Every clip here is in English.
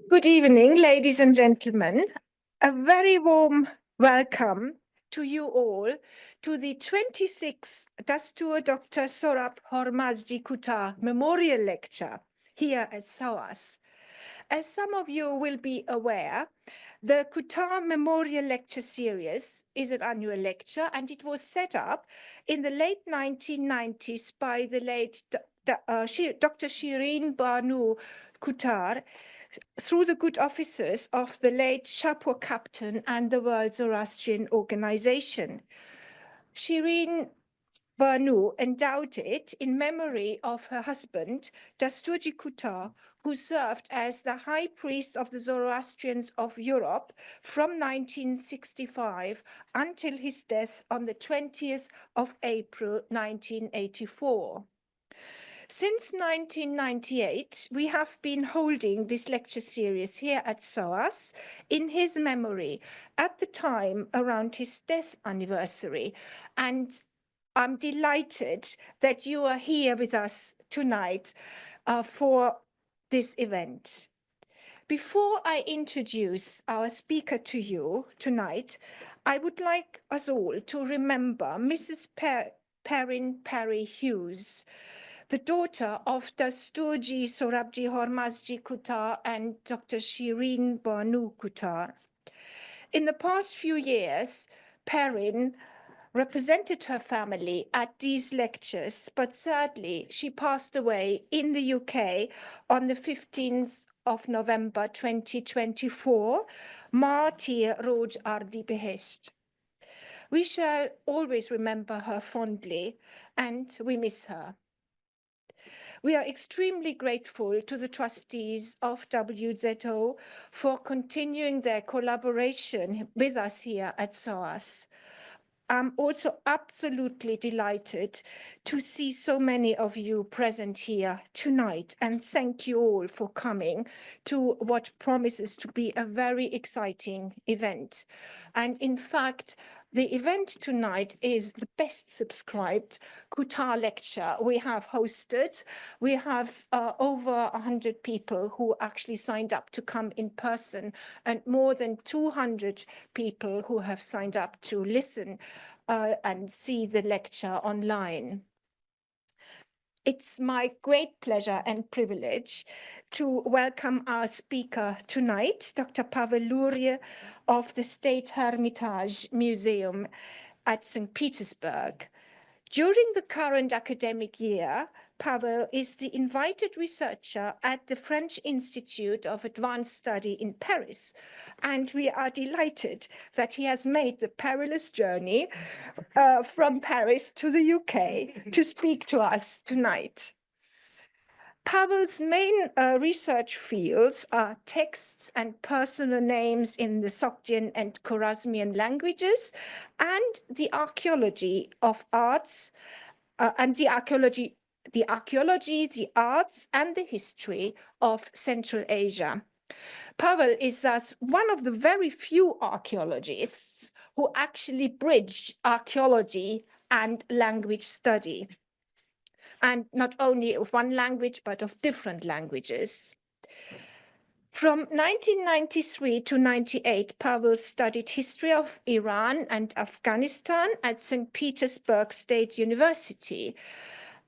Good evening, ladies and gentlemen. A very warm welcome to you all to the 26th Dastur Dr. Sohrab Hormazji Kutar Memorial Lecture here at SOAS. As some of you will be aware, the Kutar Memorial Lecture Series is an annual lecture, and it was set up in the late 1990s by the late Dr. Shirin Banu Kutar, through the good offices of the late Shapur Captain and the World Zoroastrian Organization. Shirin Banu endowed it in memory of her husband, Dasturji Kutar, who served as the high priest of the Zoroastrians of Europe from 1965 until his death on the 20th of April, 1984. Since 1998, we have been holding this lecture series here at SOAS in his memory, at the time around his death anniversary. And I'm delighted that you are here with us tonight for this event. Before I introduce our speaker to you tonight, I would like us all to remember Mrs. Perrin Perry Hughes, the daughter of Dasturji Sohrabji Hormazji Kutar and Dr. Shirin Banu Kutar. In the past few years, Perrin represented her family at these lectures, but sadly, she passed away in the UK on the 15th of November 2024, Martyr Roj Ardi Behesht. We shall always remember her fondly, and we miss her. We are extremely grateful to the trustees of WZO for continuing their collaboration with us here at SOAS. I'm also absolutely delighted to see so many of you present here tonight, and thank you all for coming to what promises to be a very exciting event. And in fact, the event tonight is the best subscribed Kutar lecture we have hosted. We have over 100 people who actually signed up to come in person, and more than 200 people who have signed up to listen and see the lecture online. It's my great pleasure and privilege to welcome our speaker tonight, Dr. Pavel Lurie of the State Hermitage Museum at St. Petersburg. During the current academic year, Pavel is the invited researcher at the French Institute of Advanced Study in Paris, and we are delighted that he has made the perilous journey from Paris to the UK to speak to us tonight. Pavel's main research fields are texts and personal names in the Sogdian and Khwarezmian languages, and the archaeology of arts, the arts, and the history of Central Asia. Pavel is thus one of the very few archaeologists who actually bridge archaeology and language study, and not only of one language, but of different languages. From 1993 to 98, Pavel studied history of Iran and Afghanistan at St. Petersburg State University.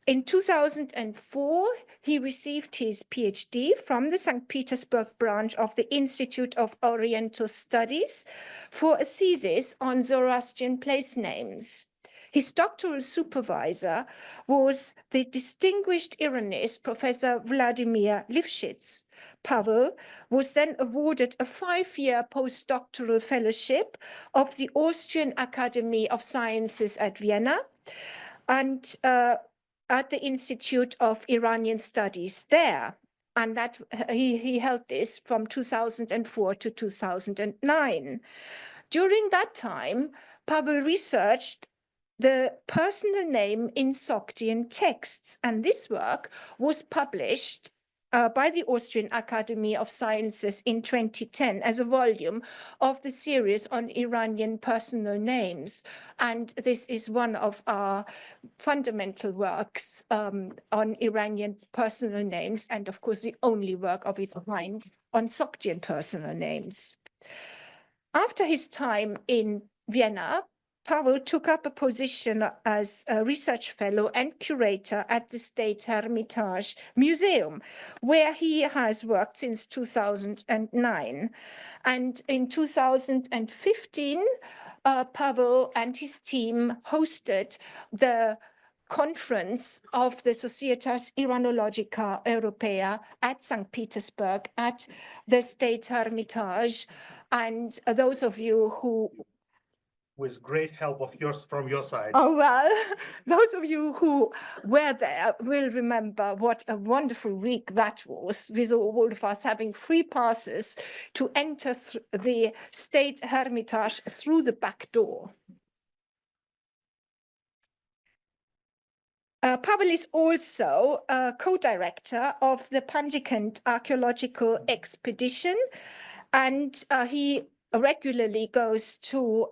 In 2004, he received his PhD from the St. Petersburg branch of the Institute of Oriental Studies for a thesis on Zoroastrian place names. His doctoral supervisor was the distinguished Iranist, Professor Vladimir Lifshitz. Pavel was then awarded a 5-year postdoctoral fellowship of the Austrian Academy of Sciences at Vienna and at the Institute of Iranian Studies there. And that he held this from 2004 to 2009. During that time, Pavel researched the personal name in Sogdian texts, and this work was published by the Austrian Academy of Sciences in 2010 as a volume of the series on Iranian personal names. And this is one of our fundamental works on Iranian personal names, and of course the only work of its kind on Sogdian personal names. After his time in Vienna, Pavel took up a position as a research fellow and curator at the State Hermitage Museum, where he has worked since 2009. And in 2015, Pavel and his team hosted the conference of the Societas Iranologica Europea at St. Petersburg at the State Hermitage. And those of you who with great help of yours from your side. Oh, well, those of you who were there will remember what a wonderful week that was, with all of us having free passes to enter the State Hermitage through the back door. Pavel is also a co-director of the Panjikand archaeological expedition, and he regularly goes to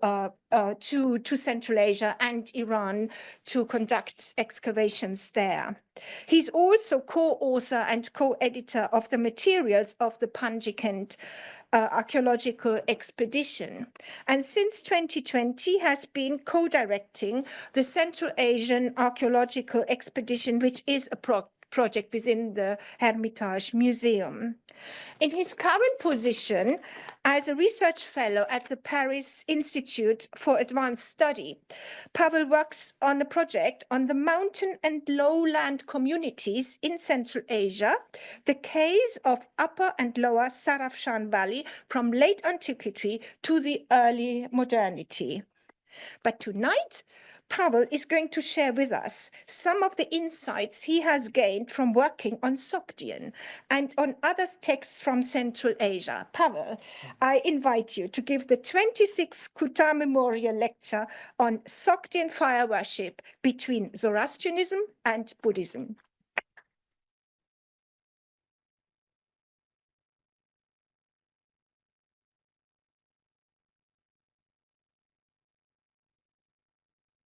Central Asia and Iran to conduct excavations there. He's also co-author and co-editor of the materials of the Panjikand archaeological expedition. And since 2020 has been co-directing the Central Asian archaeological expedition, which is a project within the Hermitage Museum. In his current position as a research fellow at the Paris Institute for Advanced Study, Pavel works on a project on the mountain and lowland communities in Central Asia, the case of Upper and Lower Sarafshan Valley from late antiquity to the early modernity. But tonight, Pavel is going to share with us some of the insights he has gained from working on Sogdian and on other texts from Central Asia. Pavel, I invite you to give the 26th Kutar Memorial Lecture on Sogdian fire worship between Zoroastrianism and Buddhism.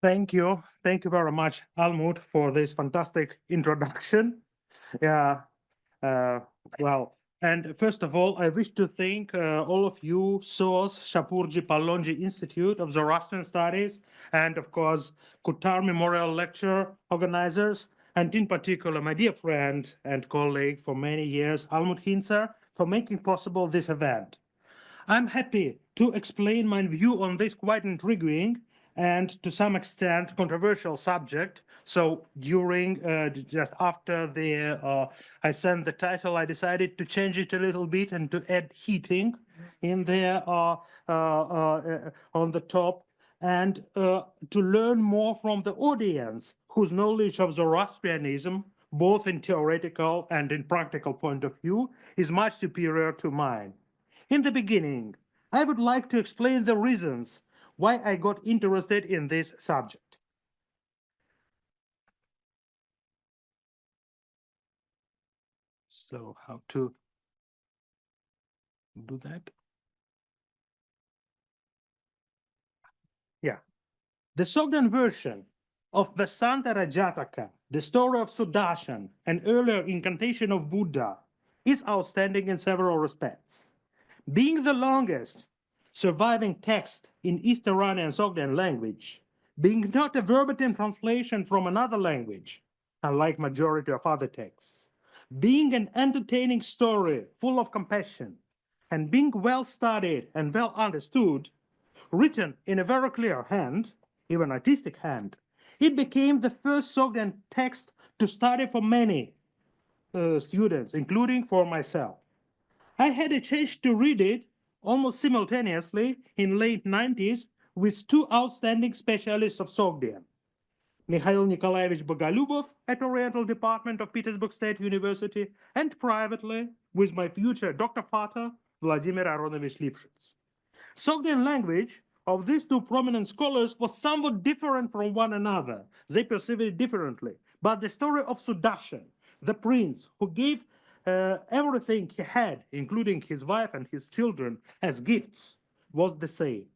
Thank you. Thank you very much, Almut, for this fantastic introduction. Yeah, well, and first of all, I wish to thank all of you, SOAS, Shapurji Pallonji Institute of Zoroastrian Studies, and of course, Kutar Memorial Lecture organizers, and in particular, my dear friend and colleague for many years, Almut Hinzer, for making possible this event. I'm happy to explain my view on this quite intriguing and to some extent controversial subject. So during, just after I sent the title, I decided to change it a little bit and to add heating in there on the top, and to learn more from the audience whose knowledge of Zoroastrianism, both in theoretical and in practical point of view, is much superior to mine. In the beginning, I would like to explain the reasons why I got interested in this subject. So how to do that? Yeah. The Sogdian version of the Santa Rajataka, the story of Sudarshan, an earlier incantation of Buddha, is outstanding in several respects. Being the longest surviving text in East Iranian Sogdian language, being not a verbatim translation from another language, unlike majority of other texts, being an entertaining story full of compassion, and being well studied and well understood, written in a very clear hand, even artistic hand, it became the first Sogdian text to study for many students, including for myself. I had a chance to read it almost simultaneously in late 90s with two outstanding specialists of Sogdian, Mikhail Nikolaevich Bogolyubov at Oriental Department of Petersburg State University, and privately with my future Dr. Father, Vladimir Aronovich Lifshitz. Sogdian language of these two prominent scholars was somewhat different from one another. They perceived it differently. But the story of Sudarshan, the prince who gave everything he had, including his wife and his children, as gifts, was the same.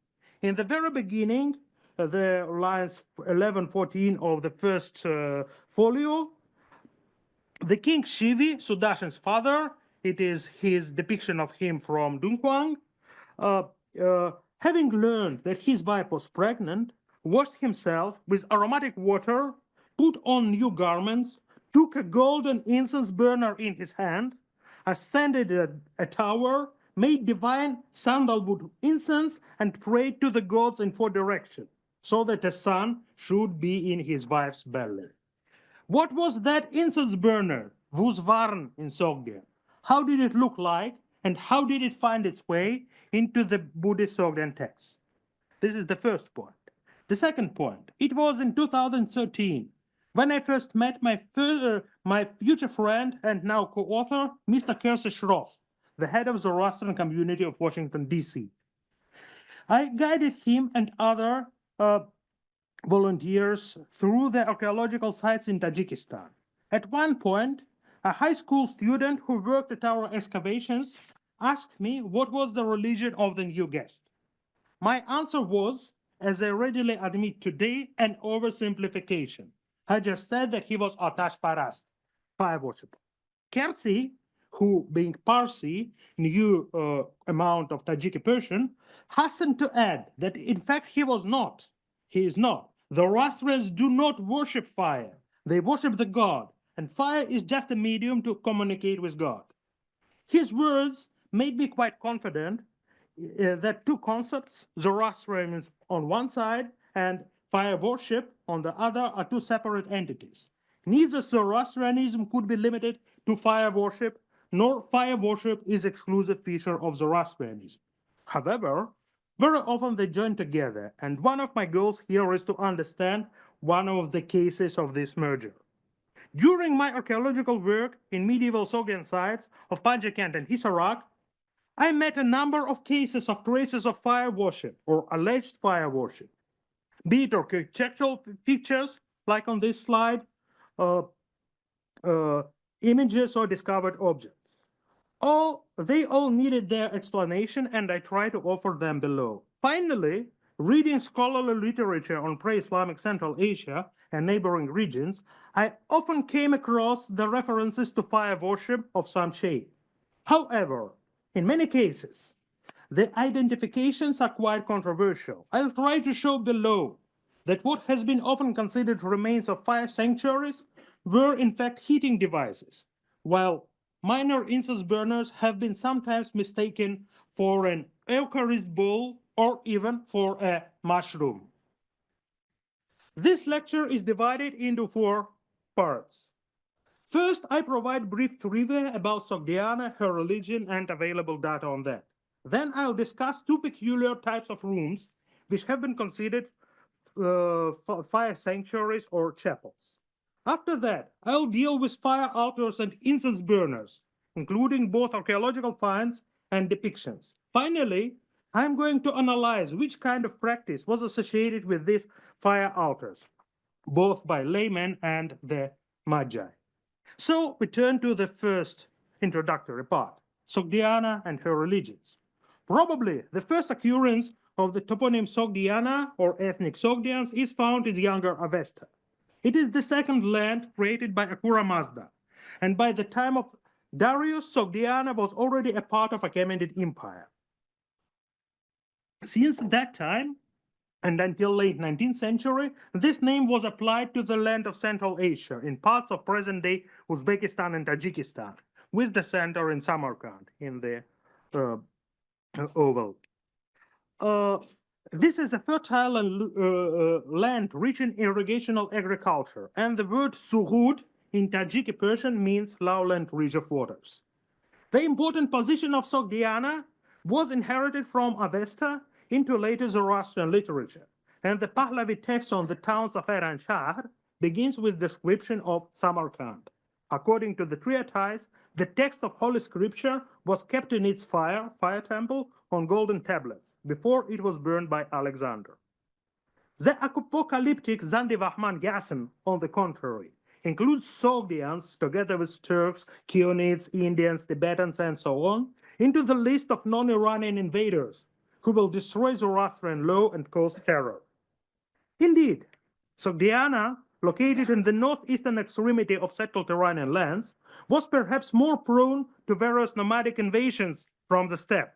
In the very beginning, the lines 11, 14 of the first folio, the king Shivi, Sudarshan's father, it is his depiction of him from Dunhuang, having learned that his wife was pregnant, washed himself with aromatic water, put on new garments, took a golden incense burner in his hand, ascended a tower, made divine sandalwood incense, and prayed to the gods in 4 directions, so that a son should be in his wife's belly. What was that incense burner, Vuzvarn in Sogdian? How did it look like, and how did it find its way into the Buddhist Sogdian text? This is the first point. The second point, it was in 2013 when I first met my future friend and now co-author, Mr. Kersey Shroff, the head of Zoroastrian community of Washington, D.C. I guided him and other volunteers through the archaeological sites in Tajikistan. At one point, a high school student who worked at our excavations asked me what was the religion of the new guest. My answer was, as I readily admit today, an oversimplification. I just said that he was Atash Parast, fire worshipper. Kersey, who being Parsi, knew amount of Tajiki Persian, hastened to add that in fact he was not. He is not. The Zoroastrians do not worship fire. They worship the god, and fire is just a medium to communicate with God. His words made me quite confident that two concepts, Zoroastrianism on one side and fire worship on the other, are two separate entities. Neither Zoroastrianism could be limited to fire worship, nor fire worship is exclusive feature of Zoroastrianism. However, very often they join together, and one of my goals here is to understand one of the cases of this merger. During my archaeological work in medieval Sogdian sites of Panjakent and Hisarak, I met a number of cases of traces of fire worship or alleged fire worship, be it architectural features like on this slide, images or discovered objects. They all needed their explanation, and I try to offer them below. Finally, reading scholarly literature on pre-Islamic Central Asia and neighboring regions, I often came across the references to fire worship of some shape. However, in many cases, the identifications are quite controversial. I'll try to show below that what has been often considered remains of fire sanctuaries were in fact heating devices, while minor incense burners have been sometimes mistaken for an Eucharist bowl or even for a mushroom. This lecture is divided into 4 parts. First, I provide brief trivia about Sogdiana, her religion, and available data on that. Then I'll discuss 2 peculiar types of rooms which have been considered fire sanctuaries or chapels. After that, I'll deal with fire altars and incense burners, including both archaeological finds and depictions. Finally, I'm going to analyze which kind of practice was associated with these fire altars, both by laymen and the Magi. So we turn to the first introductory part, Sogdiana and her religions. Probably the first occurrence of the toponym Sogdiana or ethnic Sogdians is found in the Younger Avesta. It is the second land created by Ahura Mazda, and by the time of Darius, Sogdiana was already a part of Achaemenid Empire. Since that time, and until late 19th century, this name was applied to the land of Central Asia in parts of present-day Uzbekistan and Tajikistan, with the center in Samarkand in the oval. This is a fertile land rich in irrigational agriculture, and the word Surud in Tajiki Persian means lowland ridge of waters. The important position of Sogdiana was inherited from Avesta into later Zoroastrian literature, and the Pahlavi text on the towns of Era and Shahr begins with description of Samarkand. According to the treatise, the text of Holy Scripture was kept in its fire temple on golden tablets before it was burned by Alexander. The apocalyptic Zandi Vahman Gassan, on the contrary, includes Sogdians, together with Turks, Chionids, Indians, Tibetans, and so on, into the list of non-Iranian invaders who will destroy Zoroastrian law and cause terror. Indeed, Sogdiana, located in the northeastern extremity of settled Iranian lands, was perhaps more prone to various nomadic invasions from the steppe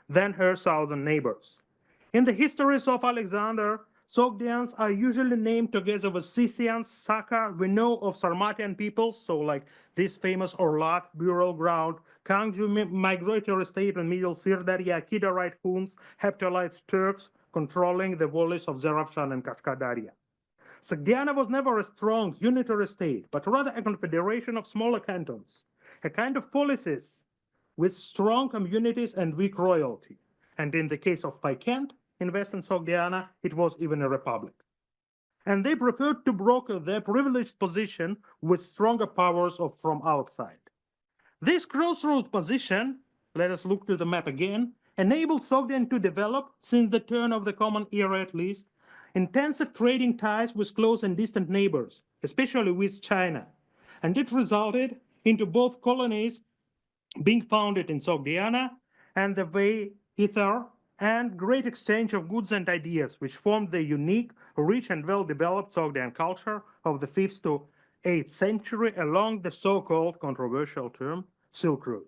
than her southern neighbors. In the histories of Alexander, Sogdians are usually named together with Scythians, Saka. We know of Sarmatian peoples, so like this famous Orlat, burial ground, Kangju migratory state in Middle Sirdarya, Kidarite Huns, Heptalites, Turks, controlling the valleys of Zarafshan and Kashkadaria. Sogdiana was never a strong unitary state, but rather a confederation of smaller cantons, a kind of policies with strong communities and weak royalty. And in the case of Paikent, in Western Sogdiana, it was even a republic. And they preferred to broker their privileged position with stronger powers from outside. This crossroads position, let us look to the map again, enabled Sogdian to develop, since the turn of the Common Era at least, intensive trading ties with close and distant neighbors, especially with China. And it resulted into both colonies being founded in Sogdiana and the way ether and great exchange of goods and ideas, which formed the unique, rich, and well-developed Sogdian culture of the 5th to 8th century along the so-called controversial term Silk Road.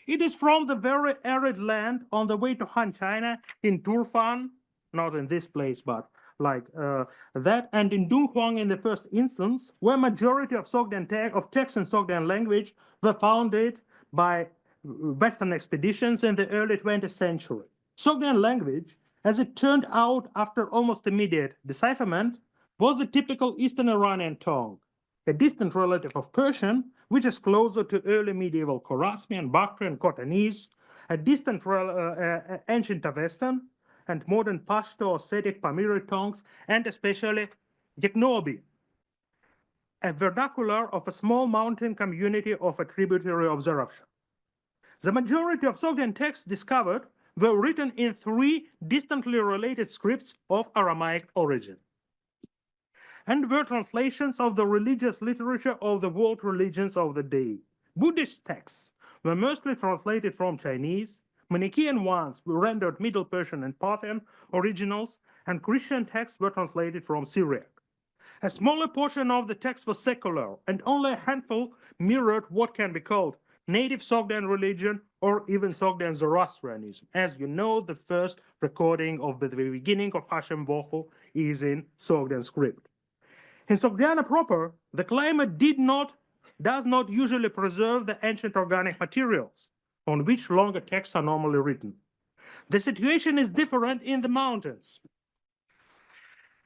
It is from the very arid land on the way to Han China in Turfan, not in this place, but like that, and in Dunhuang in the first instance, where majority of Sogdian texts in Sogdian language were founded by Western expeditions in the early 20th century. Sogdian language, as it turned out after almost immediate decipherment, was a typical Eastern Iranian tongue, a distant relative of Persian, which is closer to early medieval Khorasmian, Bactrian, Khotanese, a distant ancient Avestan, and modern Pashto, Ossetic, Pamiri tongues, and especially Yeknobi, a vernacular of a small mountain community of a tributary of Zarafshan. The majority of Sogdian texts discovered were written in 3 distantly related scripts of Aramaic origin, and were translations of the religious literature of the world religions of the day. Buddhist texts were mostly translated from Chinese, Manichaean ones were rendered Middle Persian and Parthian originals, and Christian texts were translated from Syriac. A smaller portion of the text was secular, and only a handful mirrored what can be called native Sogdian religion or even Sogdian Zoroastrianism. As you know, the first recording of the beginning of Hashem Vohu is in Sogdian script. In Sogdiana proper, the climate does not usually preserve the ancient organic materials on which longer texts are normally written. The situation is different in the mountains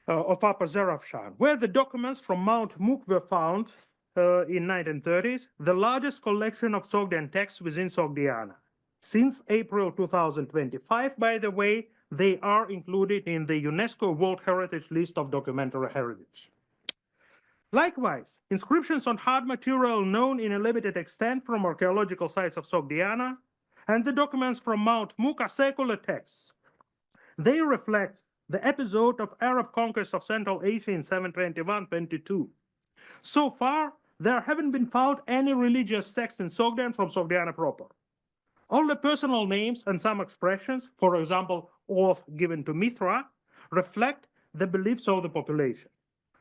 of Upper Zarafshan, where the documents from Mount Muk were found in 1930s, the largest collection of Sogdian texts within Sogdiana. Since April 2025, by the way, they are included in the UNESCO World Heritage List of Documentary Heritage. Likewise, inscriptions on hard material known in a limited extent from archaeological sites of Sogdiana and the documents from Mount Muk are secular texts. They reflect the episode of Arab conquest of Central Asia in 721-22. So far, there haven't been found any religious texts in Sogdian from Sogdiana proper. All the personal names and some expressions, for example, oath given to Mithra, reflect the beliefs of the population.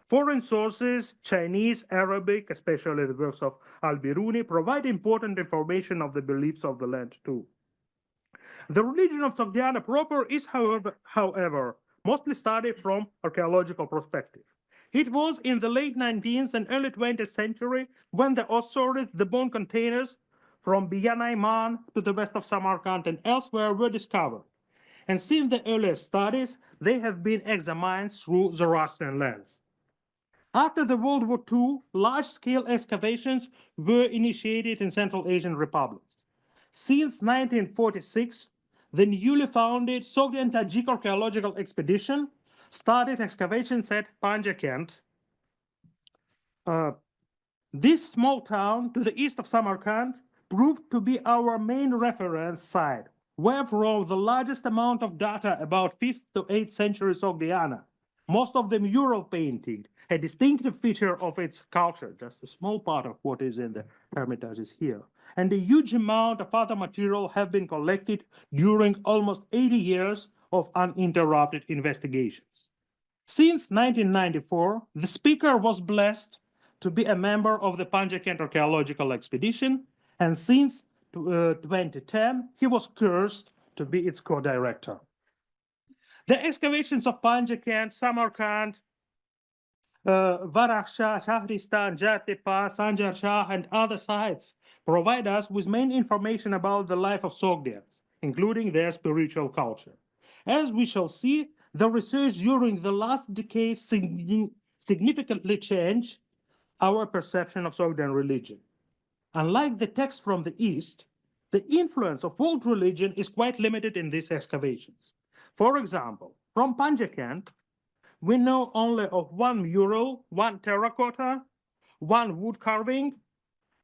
Foreign sources, Chinese, Arabic, especially the works of Al-Biruni, provide important information of the beliefs of the land too. The religion of Sogdiana proper is, however, mostly studied from archaeological perspective. It was in the late 19th and early 20th century when the authorities, the bone containers from Biyanaiman to the west of Samarkand and elsewhere were discovered. And since the earliest studies, they have been examined through Zoroastrian lens. After the World War II, large-scale excavations were initiated in Central Asian republics. Since 1946, the newly founded Sogdian Tajik archaeological expedition started excavations at Panjakent. This small town to the east of Samarkand proved to be our main reference site, where from the largest amount of data about 5th to 8th century Sogdiana, Most of the mural painting, a distinctive feature of its culture, just a small part of what is in the Hermitage is here. And a huge amount of other material have been collected during almost 80 years of uninterrupted investigations. Since 1994, the speaker was blessed to be a member of the Panjakent archaeological expedition, and since 2010, he was cursed to be its co-director. The excavations of Panjakent, Samarkand, Varaksha, Shahristan, Jatepa, Sanjar Shah, and other sites provide us with main information about the life of Sogdians, including their spiritual culture. As we shall see, the research during the last decade significantly changed our perception of Sogdian religion. Unlike the text from the East, the influence of world religion is quite limited in these excavations. For example, from Panjakent, we know only of one mural, one terracotta, one wood carving,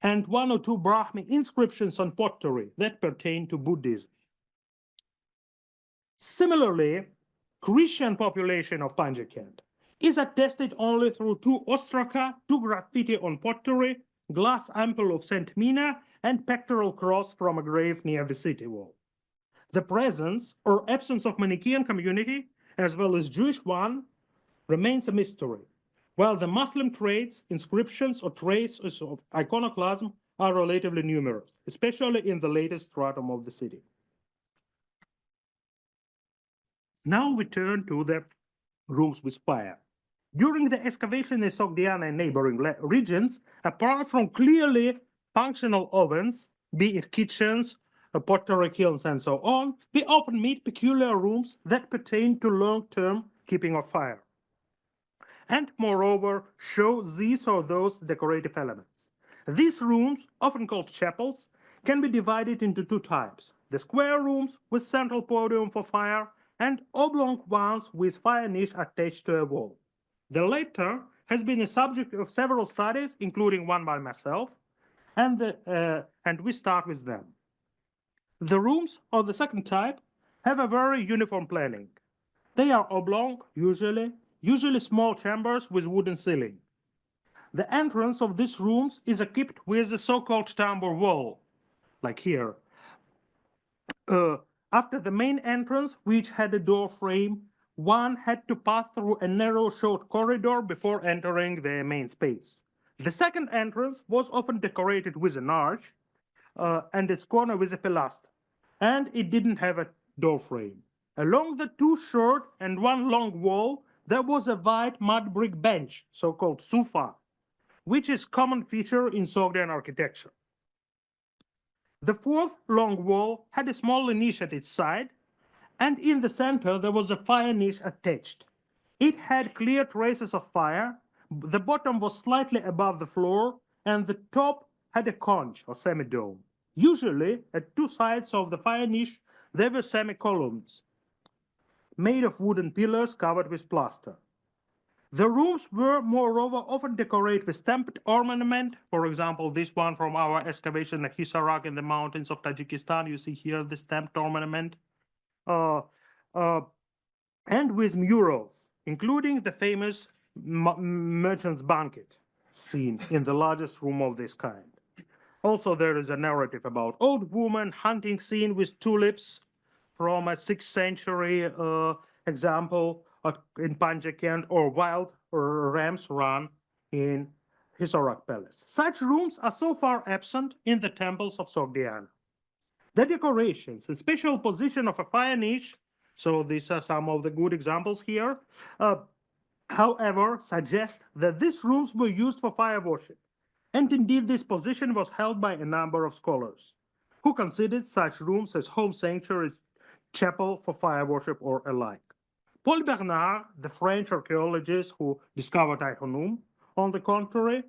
and one or two Brahmi inscriptions on pottery that pertain to Buddhism. Similarly, Christian population of Panjakent is attested only through two ostraka, two graffiti on pottery, glass ample of Saint Mina, and pectoral cross from a grave near the city wall. The presence or absence of Manichaean community, as well as Jewish one, remains a mystery, while the Muslim traits, inscriptions, or traces of iconoclasm are relatively numerous, especially in the latest stratum of the city. Now we turn to the rooms with fire. During the excavation in Sogdiana and neighboring regions, apart from clearly functional ovens, be it kitchens, pottery kilns, and so on, we often meet peculiar rooms that pertain to long-term keeping of fire, and moreover show these or those decorative elements. These rooms, often called chapels, can be divided into two types: the square rooms with central podium for fire, and oblong ones with fire niche attached to a wall. The latter has been a subject of several studies, including one by myself, and we start with them. The rooms of the second type have a very uniform planning. They are oblong, usually small chambers with wooden ceiling. The entrance of these rooms is equipped with the so-called tambour wall, like here. After the main entrance, which had a door frame, one had to pass through a narrow short corridor before entering the main space. The second entrance was often decorated with an arch and its corner with a pilaster, and it didn't have a door frame. Along the two short and one long wall, there was a white mud brick bench, so-called sufa, which is a common feature in Sogdian architecture. The fourth long wall had a small niche at its side, and in the center there was a fire niche attached. It had clear traces of fire, the bottom was slightly above the floor, and the top had a conch or semi-dome. Usually, at two sides of the fire niche, there were semi-columns made of wooden pillars covered with plaster. The rooms were, moreover, often decorated with stamped ornament. For example, this one from our excavation at Hisarak in the mountains of Tajikistan. You see here the stamped ornament. And with murals, including the famous merchant's banquet scene in the largest room of this kind. Also, there is a narrative about old woman hunting scene with tulips from a 6th century example in Panjakent, or wild ram's run in Hisarak Palace. Such rooms are so far absent in the temples of Sogdiana. The decorations, the special position of a fire niche, so these are some of the good examples here, however, suggest that these rooms were used for fire worship. And indeed, this position was held by a number of scholars who considered such rooms as home sanctuaries, chapel for fire worship, or alike. Paul Bernard, the French archaeologist who discovered Iconum, on the contrary,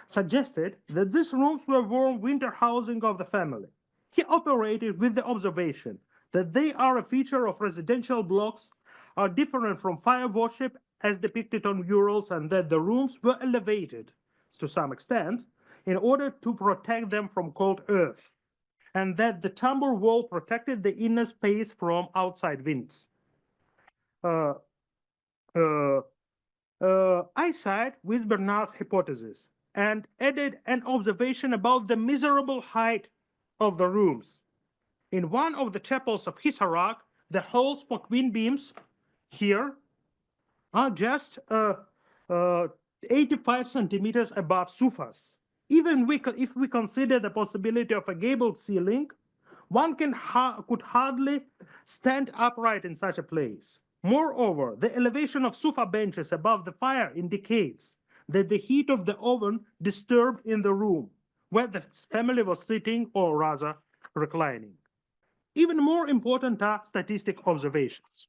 suggested that these rooms were warm winter housing of the family. He operated with the observation that they are a feature of residential blocks, are different from fire worship as depicted on murals, and that the rooms were elevated to some extent in order to protect them from cold earth, and that the tambour wall protected the inner space from outside winds. I side with Bernard's hypothesis and added an observation about the miserable height of the rooms. In one of the chapels of Hisarak, the holes for queen beams here are just 85 centimeters above sufas. Even if we consider the possibility of a gabled ceiling, one could hardly stand upright in such a place. Moreover, the elevation of sufa benches above the fire indicates that the heat of the oven disturbed in the room where the family was sitting or rather reclining. Even more important are statistic observations.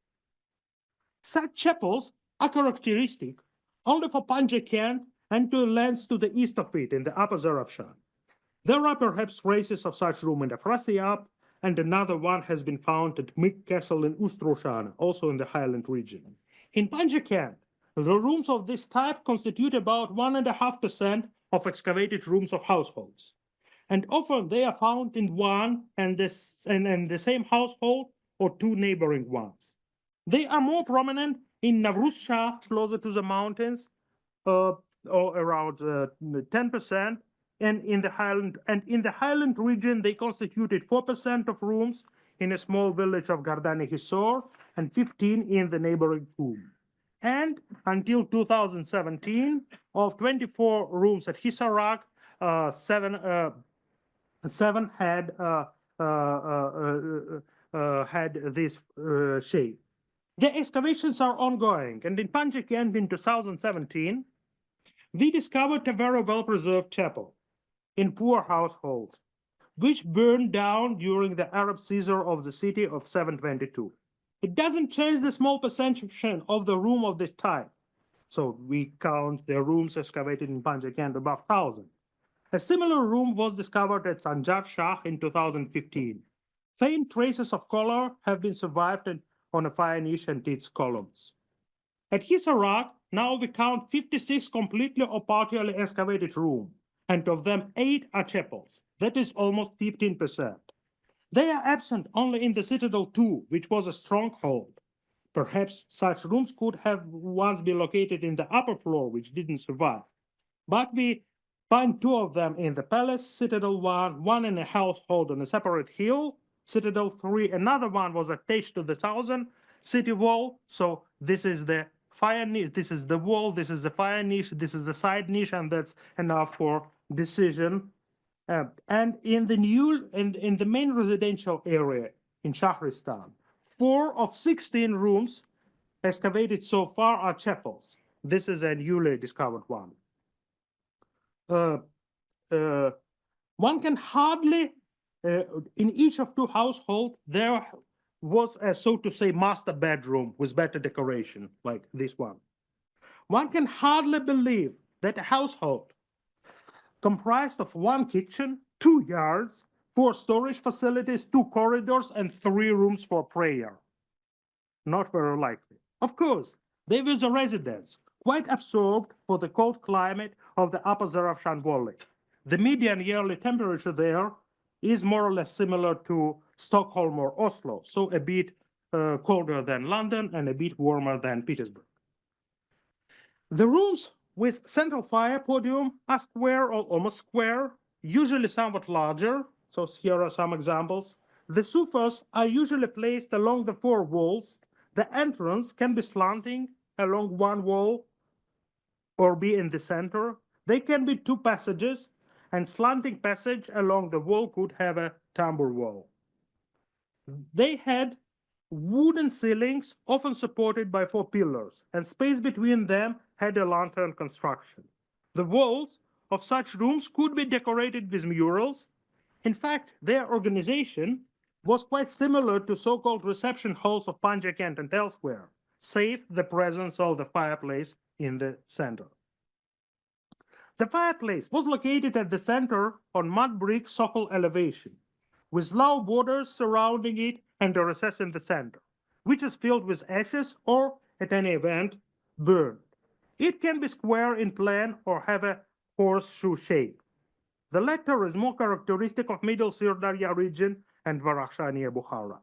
Such chapels are characteristic only for Panjakent and to lands to the east of it in the upper Zoroastrian. There are perhaps traces of such room in the Frasiap, and another one has been found at Mik Castle in Ustroshan, also in the highland region. In Panjakent, the rooms of this type constitute about 1.5% of excavated rooms of households. And often they are found in one and the same household or two neighboring ones. They are more prominent in Navruz Shah, closer to the mountains, or around 10%, and in the highland region, they constituted 4% of rooms in a small village of Gardani Hisor and 15 in the neighboring Kum. And until 2017, of 24 rooms at Hisarak, seven had this shape. The excavations are ongoing, and in Panjakent in 2017, we discovered a very well-preserved chapel in poor household, which burned down during the Arab seizure of the city of 722. It doesn't change the small percentage of the room of this type. So we count the rooms excavated in Panjakent above 1,000. A similar room was discovered at Sanjar Shah in 2015. Faint traces of color have been survived on a fire niche and its columns. At Hisarak, now we count 56 completely or partially excavated rooms, and of them 8 are chapels. That is almost 15%. They are absent only in the Citadel 2, which was a stronghold. Perhaps such rooms could have once been located in the upper floor, which didn't survive. But we find 2 of them in the palace, Citadel 1, one in a household on a separate hill, Citadel 3, another one was attached to the southern city wall. So this is the fire niche, this is the wall, this is the fire niche, this is the side niche, and that's enough for decision. And in the main residential area in Shahristan, 4 of 16 rooms excavated so far are chapels. This is a newly discovered one. One can hardly, in each of 2 households, there was a, so to say, master bedroom with better decoration, like this one. One can hardly believe that a household comprised of 1 kitchen, 2 yards, 4 storage facilities, 2 corridors, and 3 rooms for prayer. Not very likely. Of course, there was a residence, quite absorbed for the cold climate of the upper Zoroastrian Valley. The median yearly temperature there is more or less similar to Stockholm or Oslo, so a bit colder than London and a bit warmer than Petersburg. The rooms with central fire podium are square or almost square, usually somewhat larger. So here are some examples. The sufas are usually placed along the 4 walls. The entrance can be slanting along 1 wall or be in the center. They can be 2 passages, and slanting passage along the wall could have a tambour wall. They had wooden ceilings, often supported by 4 pillars, and space between them had a lantern construction. The walls of such rooms could be decorated with murals. In fact, their organization was quite similar to so-called reception halls of Panjakent and elsewhere, save the presence of the fireplace in the center. The fireplace was located at the center on mud brick sokol elevation, with low borders surrounding it and a recess in the center, which is filled with ashes or, at any event, burned. It can be square in plan or have a horseshoe shape. The latter is more characteristic of Middle Sirdarya region and Varashania Bukhara.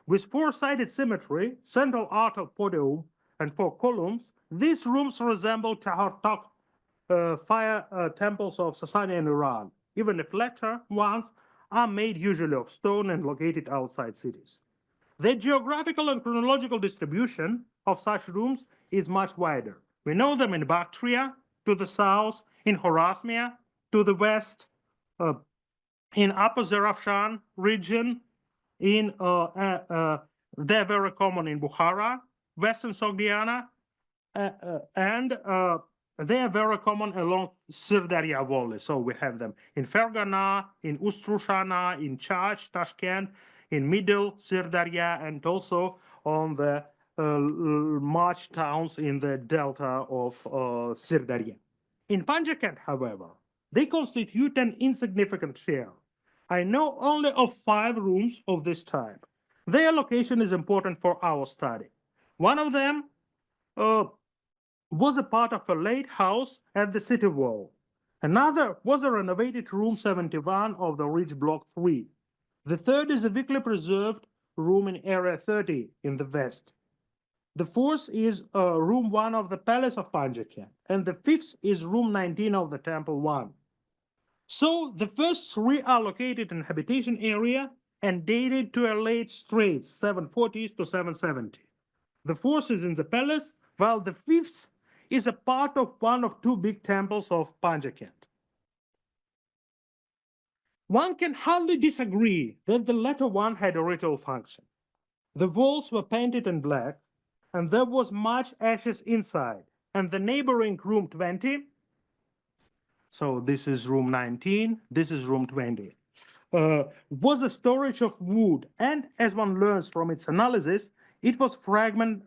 With 4-sided symmetry, central altar podium and 4 columns. These rooms resemble Tahartok fire temples of Sasanian Iran, even if later ones are made usually of stone and located outside cities. The geographical and chronological distribution of such rooms is much wider. We know them in Bactria to the south, in Khorasmia to the west, in Upper Zoroastrian region, they're very common in Bukhara, Western Sogdiana, and they are very common along Sirdarya Valley. So we have them in Fergana, in Ustrushana, in Chach, Tashkent, in Middle Sirdarya, and also on the march towns in the delta of Sirdarya. In Panjakent, however, they constitute an insignificant share. I know only of 5 rooms of this type. Their location is important for our study. One of them was a part of a late house at the city wall. Another was a renovated room 71 of the Ridge Block 3. The third is a weakly preserved room in Area 30 in the west. The fourth is room 1 of the Palace of Panjakent, and the fifth is room 19 of the Temple 1. So the first 3 are located in habitation area and dated to a late Straits, 740s to 770. The fourth is in the palace, while the fifth is a part of one of 2 big temples of Panjakent. One can hardly disagree that the latter one had a ritual function. The walls were painted in black, and there was much ashes inside, and the neighboring room 20, so this is room 19, this is room 20, was a storage of wood, and as one learns from its analysis, it was fragrant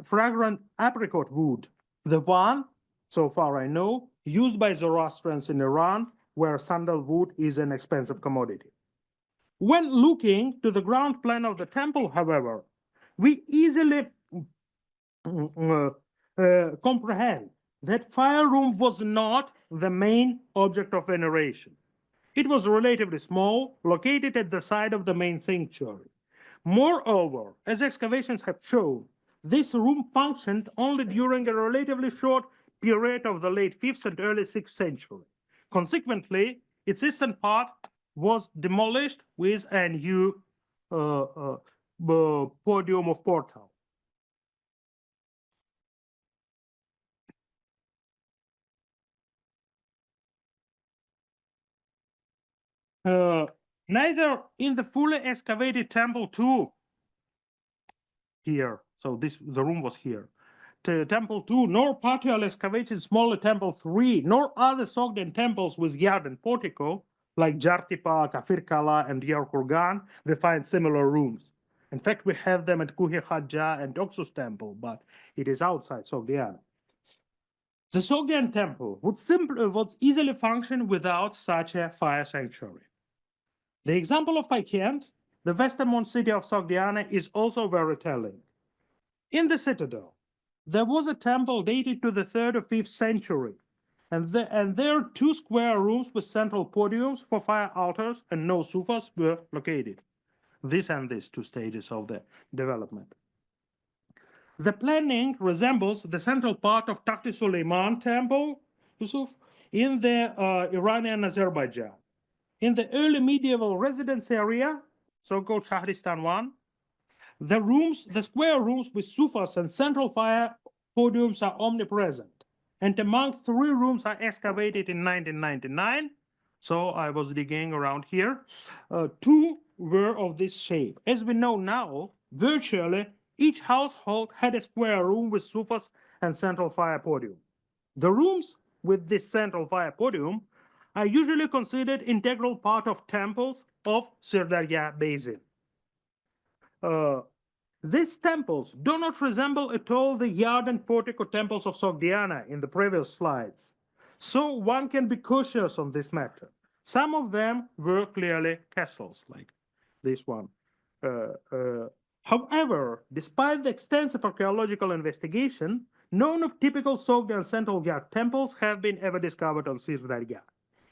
apricot wood, the one, so far I know, used by Zoroastrians in Iran, where sandalwood is an expensive commodity. When looking to the ground plan of the temple, however, we easily comprehend that fire room was not the main object of veneration. It was relatively small, located at the side of the main sanctuary. Moreover, as excavations have shown, this room functioned only during a relatively short period of the late 5th and early 6th century. Consequently, its eastern part was demolished with a new podium of portal. Neither in the fully excavated temple 2 here, so the room was here, temple 2, nor partially excavated smaller temple 3, nor other Sogdian temples with yard and portico, like Jartipa, Kafirkala, and Yarkurgan, we find similar rooms. In fact, we have them at Kuhi Hadja and Oxus temple, but it is outside Sogdiana. The Sogdian temple would easily function without such a fire sanctuary. The example of Paikent, the westernmost city of Sogdiana, is also very telling. In the citadel, there was a temple dated to the 3rd or 5th century, and there 2 square rooms with central podiums for fire altars and no sufas were located. This and these 2 stages of the development. The planning resembles the central part of Takhti Suleiman temple, Yusuf, in the Iranian Azerbaijan. In the early medieval residence area, so-called Shahristan 1, the square rooms with sufas and central fire podiums are omnipresent. And among 3 rooms are excavated in 1999, so I was digging around here, 2 were of this shape. As we know now, virtually each household had a square room with sufas and central fire podium. The rooms with this central fire podium are usually considered integral part of temples of Sirdarya Basin. These temples do not resemble at all the yard and portico temples of Sogdiana in the previous slides. So one can be cautious on this matter. Some of them were clearly castles, like this one. However, despite the extensive archaeological investigation, none of typical Sogdian central yard temples have been ever discovered on Sirdarya.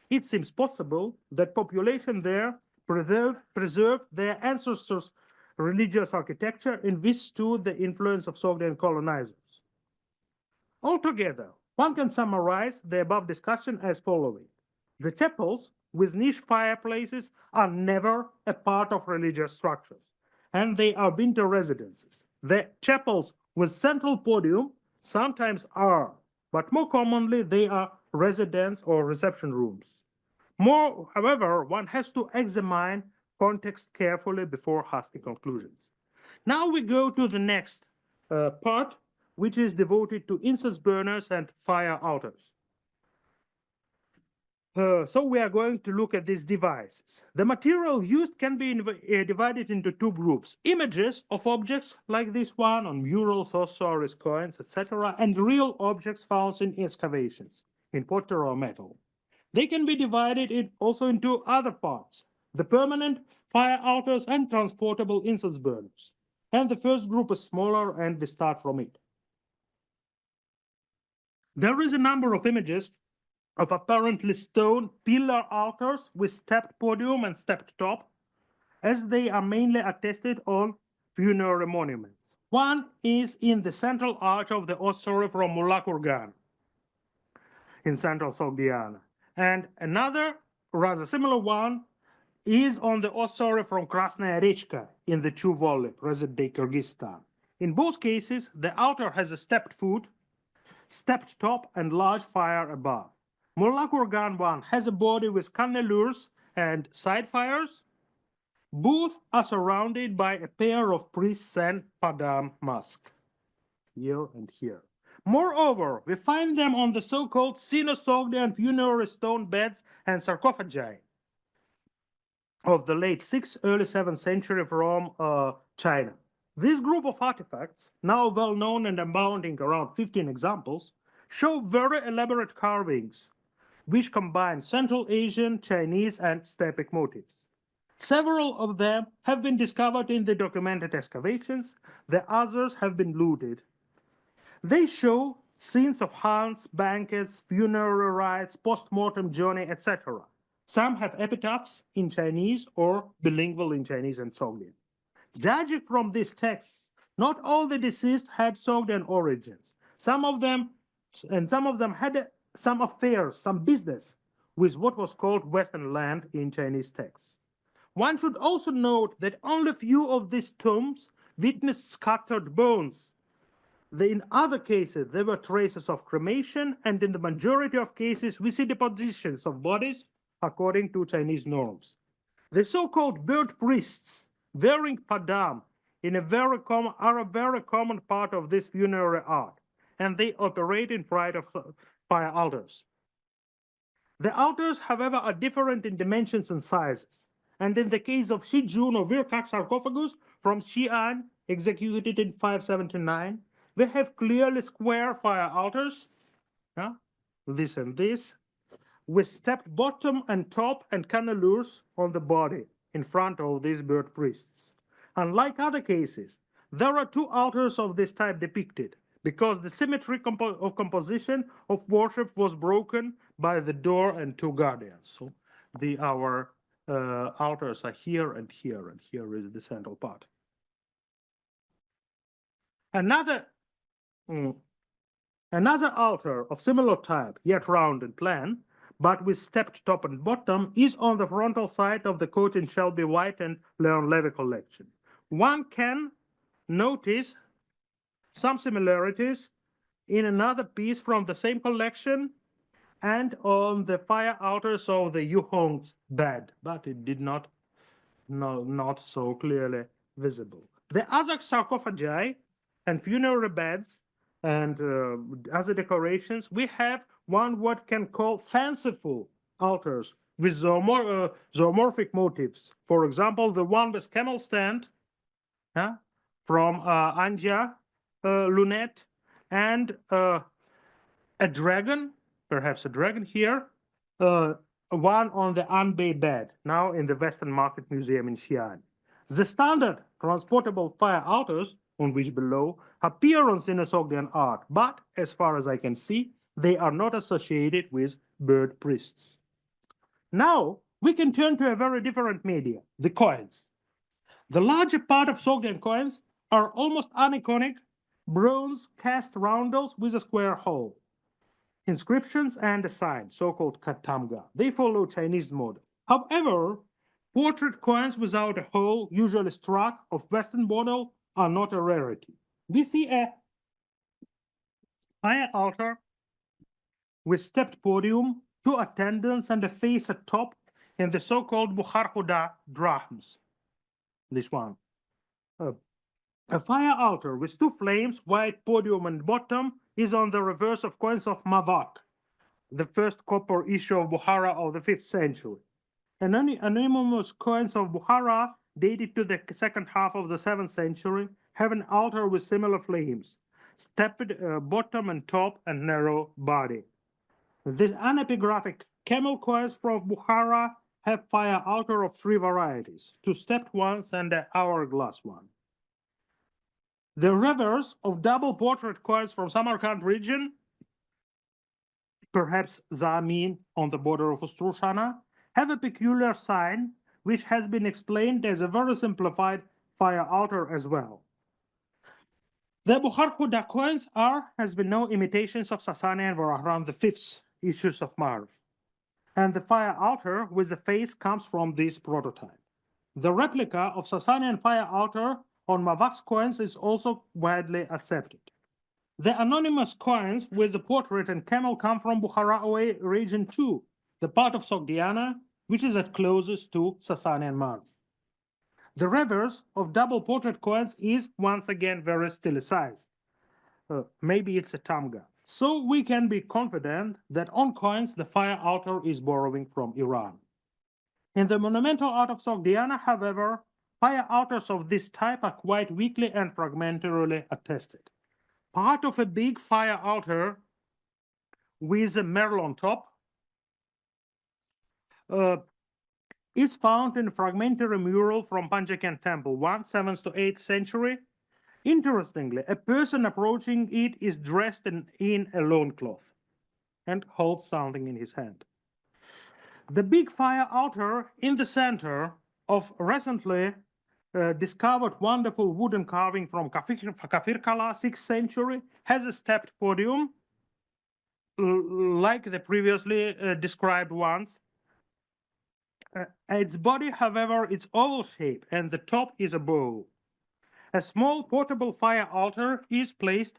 It seems possible that population there preserved their ancestors' religious architecture and withstood the influence of Sogdian colonizers. Altogether, one can summarize the above discussion as following. The chapels with niche fireplaces are never a part of religious structures, and they are winter residences. The chapels with central podium sometimes are, but more commonly they are residence or reception rooms. More, however, one has to examine context carefully before hasty conclusions. Now we go to the next part, which is devoted to incense burners and fire altars. So we are going to look at these devices. The material used can be divided into two groups: images of objects like this one on murals, ossuaries, coins, etc., and real objects found in excavations, in pottery or metal. They can be divided also into other parts: the permanent fire altars and transportable incense burners. And the first group is smaller, and we start from it. There is a number of images of apparently stone pillar altars with stepped podium and stepped top, as they are mainly attested on funerary monuments. One is in the central arch of the ossuary from Mulakurgan in central Sogdiana, and another rather similar one is on the ossuary from Krasnaya Rechka in the Chu Valley, present-day Kyrgyzstan. In both cases, the altar has a stepped foot, stepped top, and large fire above. Mulakurgan one has a body with cannelures and side fires. Both are surrounded by a pair of priests and padam mask, here and here. Moreover, we find them on the so-called Sino-Sogdian funerary stone beds and sarcophagi of the late 6th, early 7th century from China. This group of artifacts, now well known and amounting around 15 examples, show very elaborate carvings, which combine Central Asian, Chinese, and steppe motifs. Several of them have been discovered in the documented excavations, the others have been looted. They show scenes of hunts, banquets, funeral rites, post-mortem journey, etc. Some have epitaphs in Chinese or bilingual in Chinese and Sogdian. Judging from these texts, not all the deceased had Sogdian origins. Some of them had some affairs, some business with what was called Western land in Chinese texts. One should also note that only few of these tombs witnessed scattered bones. In other cases, there were traces of cremation, and in the majority of cases, we see depositions of bodies according to Chinese norms. The so-called bird priests wearing padam are a very common part of this funerary art, and they operate in front of fire altars. The altars, however, are different in dimensions and sizes. And in the case of Shijun or Virkak sarcophagus from Xi'an, executed in 579, we have clearly square fire altars, this and this, with stepped bottom and top and cannelures on the body in front of these bird priests. Unlike other cases, there are two altars of this type depicted, because the symmetry of composition of worship was broken by the door and two guardians. So our altars are here, and here is the central part. Another altar of similar type, yet round in plan, but with stepped top and bottom, is on the frontal side of the Cochin Shelby White and Leon Levy collection. One can notice some similarities in another piece from the same collection and on the fire altars of the Yuhong's bed, but it did not so clearly visible. The other sarcophagi and funerary beds and other decorations, we have what can call fanciful altars with zoomorphic motifs. For example, the one with camel stand from Anja lunette, and a dragon, perhaps a dragon here, one on the Anbei bed, now in the Western Market Museum in Xi'an. The standard transportable fire altars, on which below, appear on Sino-Sogdian art, but as far as I can see, they are not associated with bird priests. Now, we can turn to a very different media, the coins. The larger part of Sogdian coins are almost aniconic, bronze cast roundels with a square hole, inscriptions and a sign, so-called katamga. They follow Chinese model. However, portrait coins without a hole, usually struck of Western model, are not a rarity. We see a fire altar with stepped podium, two attendants, and a face atop in the so-called Bukhar Khuda drachms. This one. A fire altar with two flames, white podium and bottom, is on the reverse of coins of Mavak, the first copper issue of Bukhara of the 5th century. Anonymous coins of Bukhara, dated to the second half of the 7th century, have an altar with similar flames, stepped bottom and top and narrow body. These unepigraphic camel coins from Bukhara have fire altar of 3 varieties, 2 stepped ones and an hourglass one. The reverse of double portrait coins from Samarkand region, perhaps Zamin on the border of Ostrushana, have a peculiar sign which has been explained as a very simplified fire altar as well. The Bukhar Khuda coins are, as we know, imitations of Sasanian were around the 5th issues of Marv. And the fire altar with the face comes from this prototype. The replica of Sasanian fire altar on Mavak's coins is also widely accepted. The anonymous coins with the portrait and camel come from Bukhara region too, the part of Sogdiana, which is at closest to Sasanian Marv. The reverse of double portrait coins is once again very stilized. Maybe it's a tamga. So we can be confident that on coins the fire altar is borrowing from Iran. In the monumental art of Sogdiana, however, fire altars of this type are quite weakly and fragmentarily attested. Part of a big fire altar with a mural on top is found in a fragmentary mural from Panjakan temple, 7th to 8th century. Interestingly, a person approaching it is dressed in a loincloth and holds something in his hand. The big fire altar in the center of recently discovered wonderful wooden carving from Kafirkala, 6th century, has a stepped podium like the previously described ones. Its body, however, is oval shape and the top is a bowl. A small portable fire altar is placed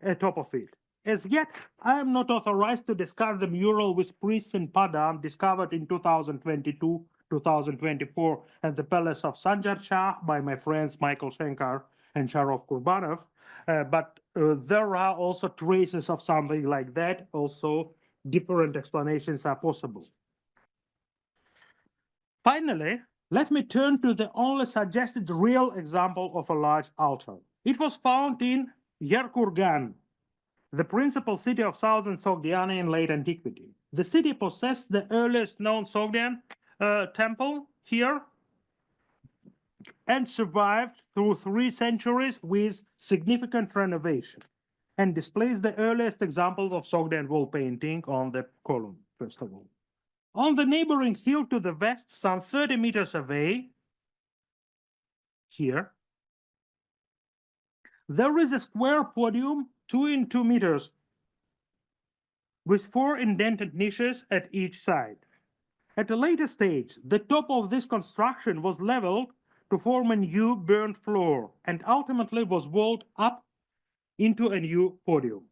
atop of it. As yet, I am not authorized to discuss the mural with priests in Padam discovered in 2022-2024 at the Palace of Sanjar Shah by my friends Michael Shenkar and Sharov Kurbanov, but there are also traces of something like that. Also, different explanations are possible. Finally, let me turn to the only suggested real example of a large altar. It was found in Yerkurgan, the principal city of southern Sogdiana in late antiquity. The city possessed the earliest known Sogdian temple here and survived through 3 centuries with significant renovation and displays the earliest examples of Sogdian wall painting on the column, first of all. On the neighboring hill to the west, some 30 meters away, here, there is a square podium 2 in 2 meters with 4 indented niches at each side. At a later stage, the top of this construction was leveled to form a new burnt floor and ultimately was walled up into a new podium.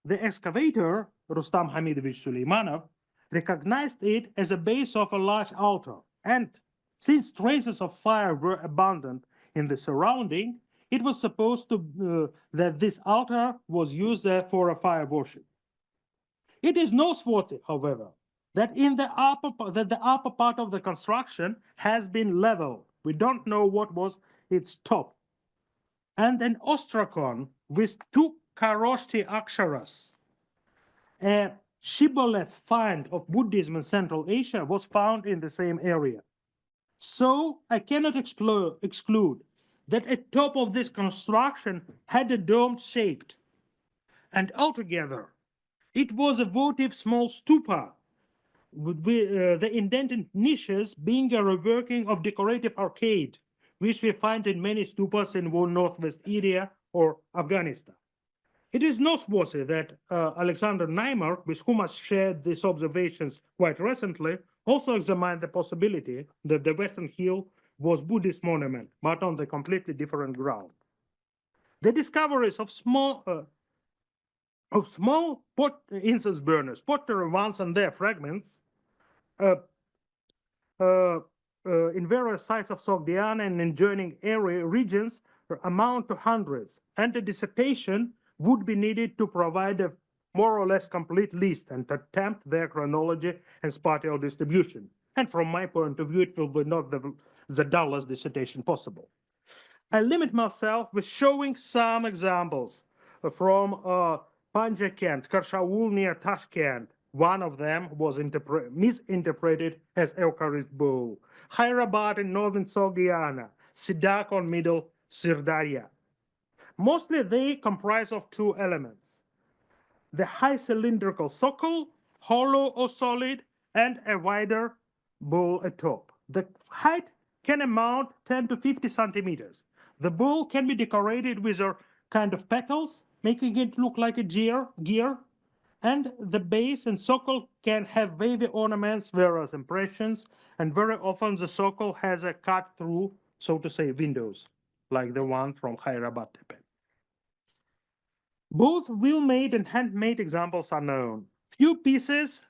The excavator, Rustam Hamidovich Suleimanov, recognized it as a base of a large altar, and since traces of fire were abundant in the surrounding, it was supposed to that this altar was used for a fire worship. It is noteworthy, however, that the upper part of the construction has been leveled. We don't know what was its top, and an ostrakon with 2 Kharoshti aksharas, a shibboleth find of Buddhism in Central Asia, was found in the same area. So I cannot exclude that at top of this construction had a dome shaped, and altogether it was a votive small stupa, with the indented niches being a reworking of decorative arcade, which we find in many stupas in northwest India or Afghanistan. It is noteworthy that Alexander Naimark, with whom I shared these observations quite recently, also examined the possibility that the Western Hill was Buddhist monument, but on the completely different ground. The discoveries of small incense burners, pottery ones and their fragments, in various sites of Sogdiana and adjoining area regions amount to hundreds, and a dissertation would be needed to provide a more or less complete list and attempt their chronology and spatial distribution. And from my point of view, it will be not the dullest dissertation possible. I limit myself with showing some examples from Panjakent, Karshaul near Tashkent. One of them was misinterpreted as Eucharist bowl. Hyderabad in northern Sogdiana, Sidak on middle Sirdarya. Mostly they comprise of two elements: the high cylindrical socle, hollow or solid, and a wider bowl atop. The height can amount 10 to 50 centimeters. The bowl can be decorated with a kind of petals, making it look like a gear, and the base and socle can have wavy ornaments, various impressions, and very often the socle has a cut-through, so to say, windows, like the one from Hyderabad Tepe. Both wheel-made and handmade examples are known. Few pieces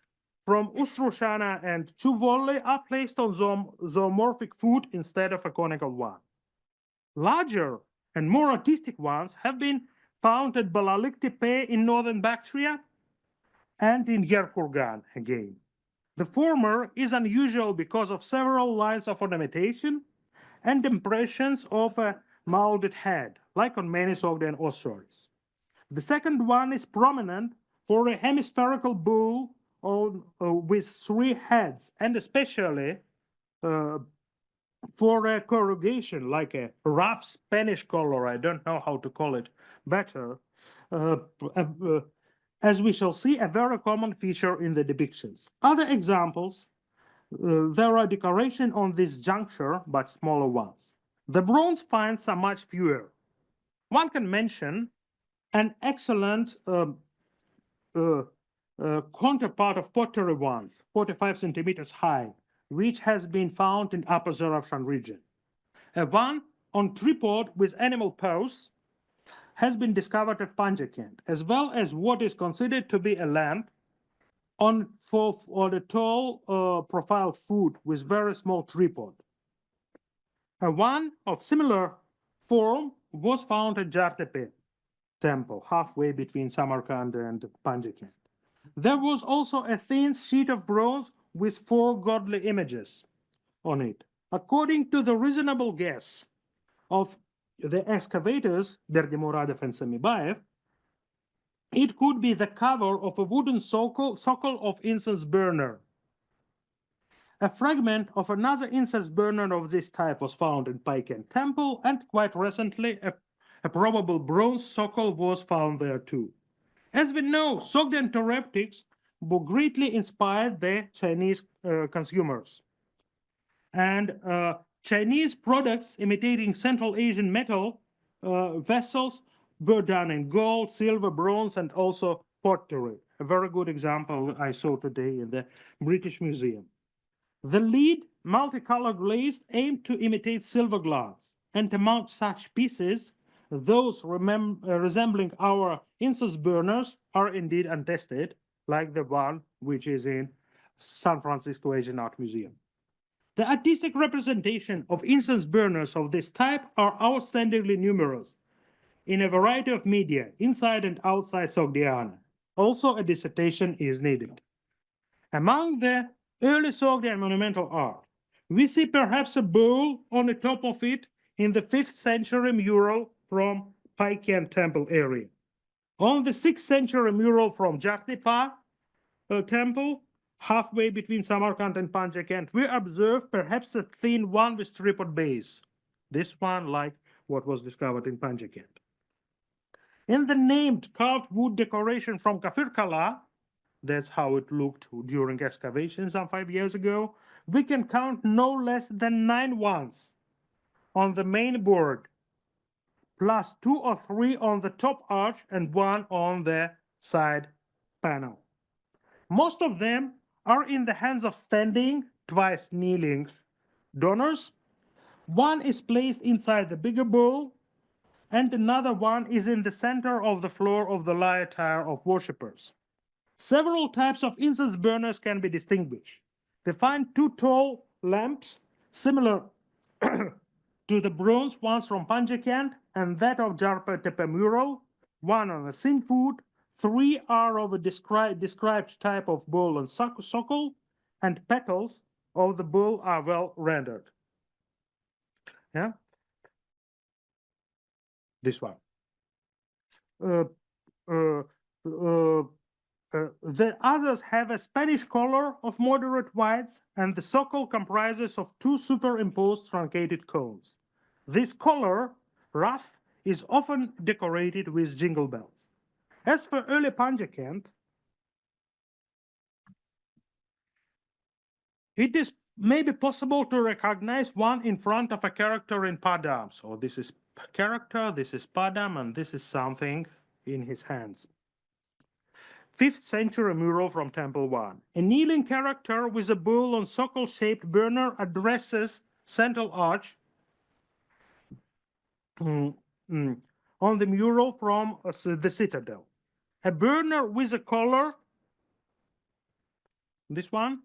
from Ustrushana and Chuvole are placed on zoomorphic foot instead of a conical one. Larger and more artistic ones have been found at Balalik Tepe in northern Bactria and in Yerkurgan again. The former is unusual because of several lines of ornamentation and impressions of a molded head, like on many Sogdian ossuaries. The second one is prominent for a hemispherical bull with three heads, and especially for a corrugation, like a rough Spanish color. I don't know how to call it better. As we shall see, a very common feature in the depictions. Other examples, there are decoration on this juncture, but smaller ones. The bronze finds are much fewer. One can mention an excellent counterpart of pottery ones, 45 centimeters high, which has been found in Upper Zoroastrian region. A one on tripod with animal pose has been discovered at Panjakent, as well as what is considered to be a lamp on a tall profiled foot with very small tripod. A one of similar form was found at Jartepe temple, halfway between Samarkand and Panjakent. There was also a thin sheet of bronze with 4 godly images on it. According to the reasonable guess of the excavators, Berdimuradov and Samibayev, it could be the cover of a wooden socle of incense burner. A fragment of another incense burner of this type was found in Paiken temple, and quite recently a probable bronze socle was found there too. As we know, Sogdian Toreptics greatly inspired the Chinese consumers. And Chinese products imitating Central Asian metal vessels were done in gold, silver, bronze, and also pottery. A very good example I saw today in the British Museum. The lead multicolored glaze aimed to imitate silver glass, and among such pieces, those resembling our incense burners are indeed untested, like the one which is in San Francisco Asian Art Museum. The artistic representation of incense burners of this type are outstandingly numerous in a variety of media, inside and outside Sogdiana. Also, a dissertation is needed. Among the early Sogdian monumental art, we see perhaps a bowl on the top of it in the 5th century mural from Paiken temple area. On the 6th century mural from Jaktipa temple, halfway between Samarkand and Panjakent, we observe perhaps a thin one with tripod base. This one like what was discovered in Panjakent. In the named carved wood decoration from Kafirkala, that's how it looked during excavation some 5 years ago, we can count no less than 9 ones on the main board, plus 2 or 3 on the top arch and 1 on the side panel. Most of them are in the hands of standing, twice kneeling donors. One is placed inside the bigger bowl, and another one is in the center of the floor of the laetire of worshippers. Several types of incense burners can be distinguished. They find 2 tall lamps similar to the bronze ones from Panjakent and that of Jarpa Tepe mural, 1 on a sin food, 3 are of a described type of bowl and sokol, and petals of the bowl are well rendered. Yeah, this one. The others have a Spanish color of moderate whites, and the sokol comprises of 2 superimposed truncated cones. This color, rough, is often decorated with jingle bells. As for early Panjakent, it is maybe possible to recognize one in front of a character in padam. So this is character, this is padam, and this is something in his hands. 5th century mural from Temple 1. A kneeling character with a bowl on sokol-shaped burner addresses central arch on the mural from the citadel. A burner with a collar, this one,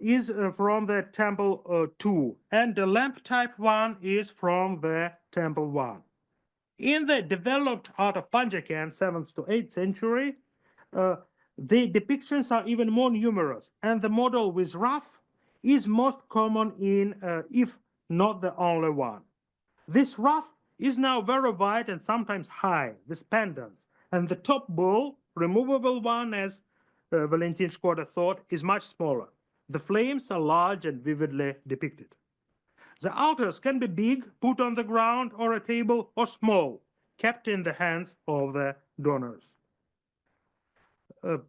is from the temple 2, and the lamp type 1 is from the temple 1. In the developed art of Panjakent, 7th to 8th century, the depictions are even more numerous, and the model with ruff is most common in, if not the only one. This ruff is now very wide and sometimes high, with pendants, and the top bowl, removable one, as Valentin Shkoda thought, is much smaller. The flames are large and vividly depicted. The altars can be big, put on the ground or a table, or small, kept in the hands of the donors, of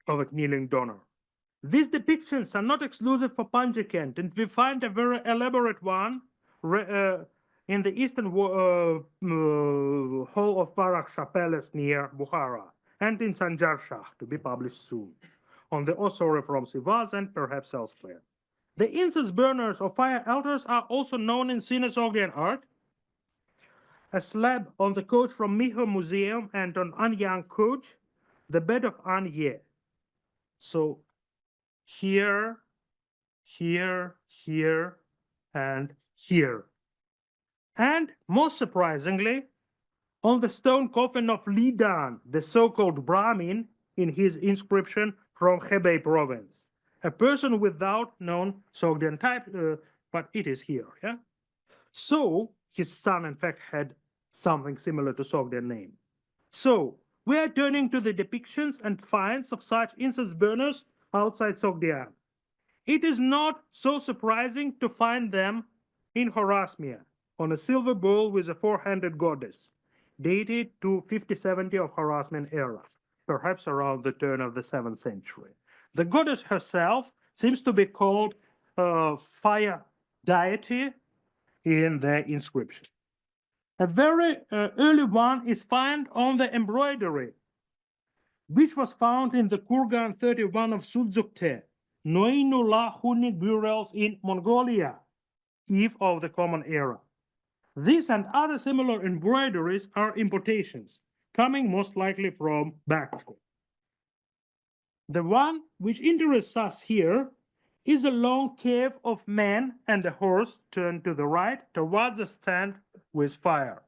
a kneeling donor. These depictions are not exclusive for Panjakent, and we find a very elaborate one in the eastern hall of Farag Palace near Bukhara, and in Sanjar Shah, to be published soon, on the ossuary from Sivas and perhaps elsewhere. The incense burners or fire altars are also known in Sogdian art. A slab on the coach from Miho Museum and on Anyang coach, the bed of Anye. So here, here, here, and here. And most surprisingly, on the stone coffin of Lidan, the so-called Brahmin, in his inscription from Hebei province. A person without known Sogdian type, but it is here, yeah? So his son, in fact, had something similar to Sogdian name. So we are turning to the depictions and finds of such incense burners outside Sogdian. It is not so surprising to find them in Horasmia, on a silver bowl with a 4-handed goddess, dated to 50-70 of Horasmian era, perhaps around the turn of the 7th century. The goddess herself seems to be called fire deity in the inscription. A very early one is found on the embroidery, which was found in the Kurgan 31 of Sudzukte, Noinullah Hunik murals in Mongolia, eve of the Common Era. These and other similar embroideries are importations, coming most likely from Bactria. The one which interests us here is a long cave of man and a horse turned to the right towards a stand with fire.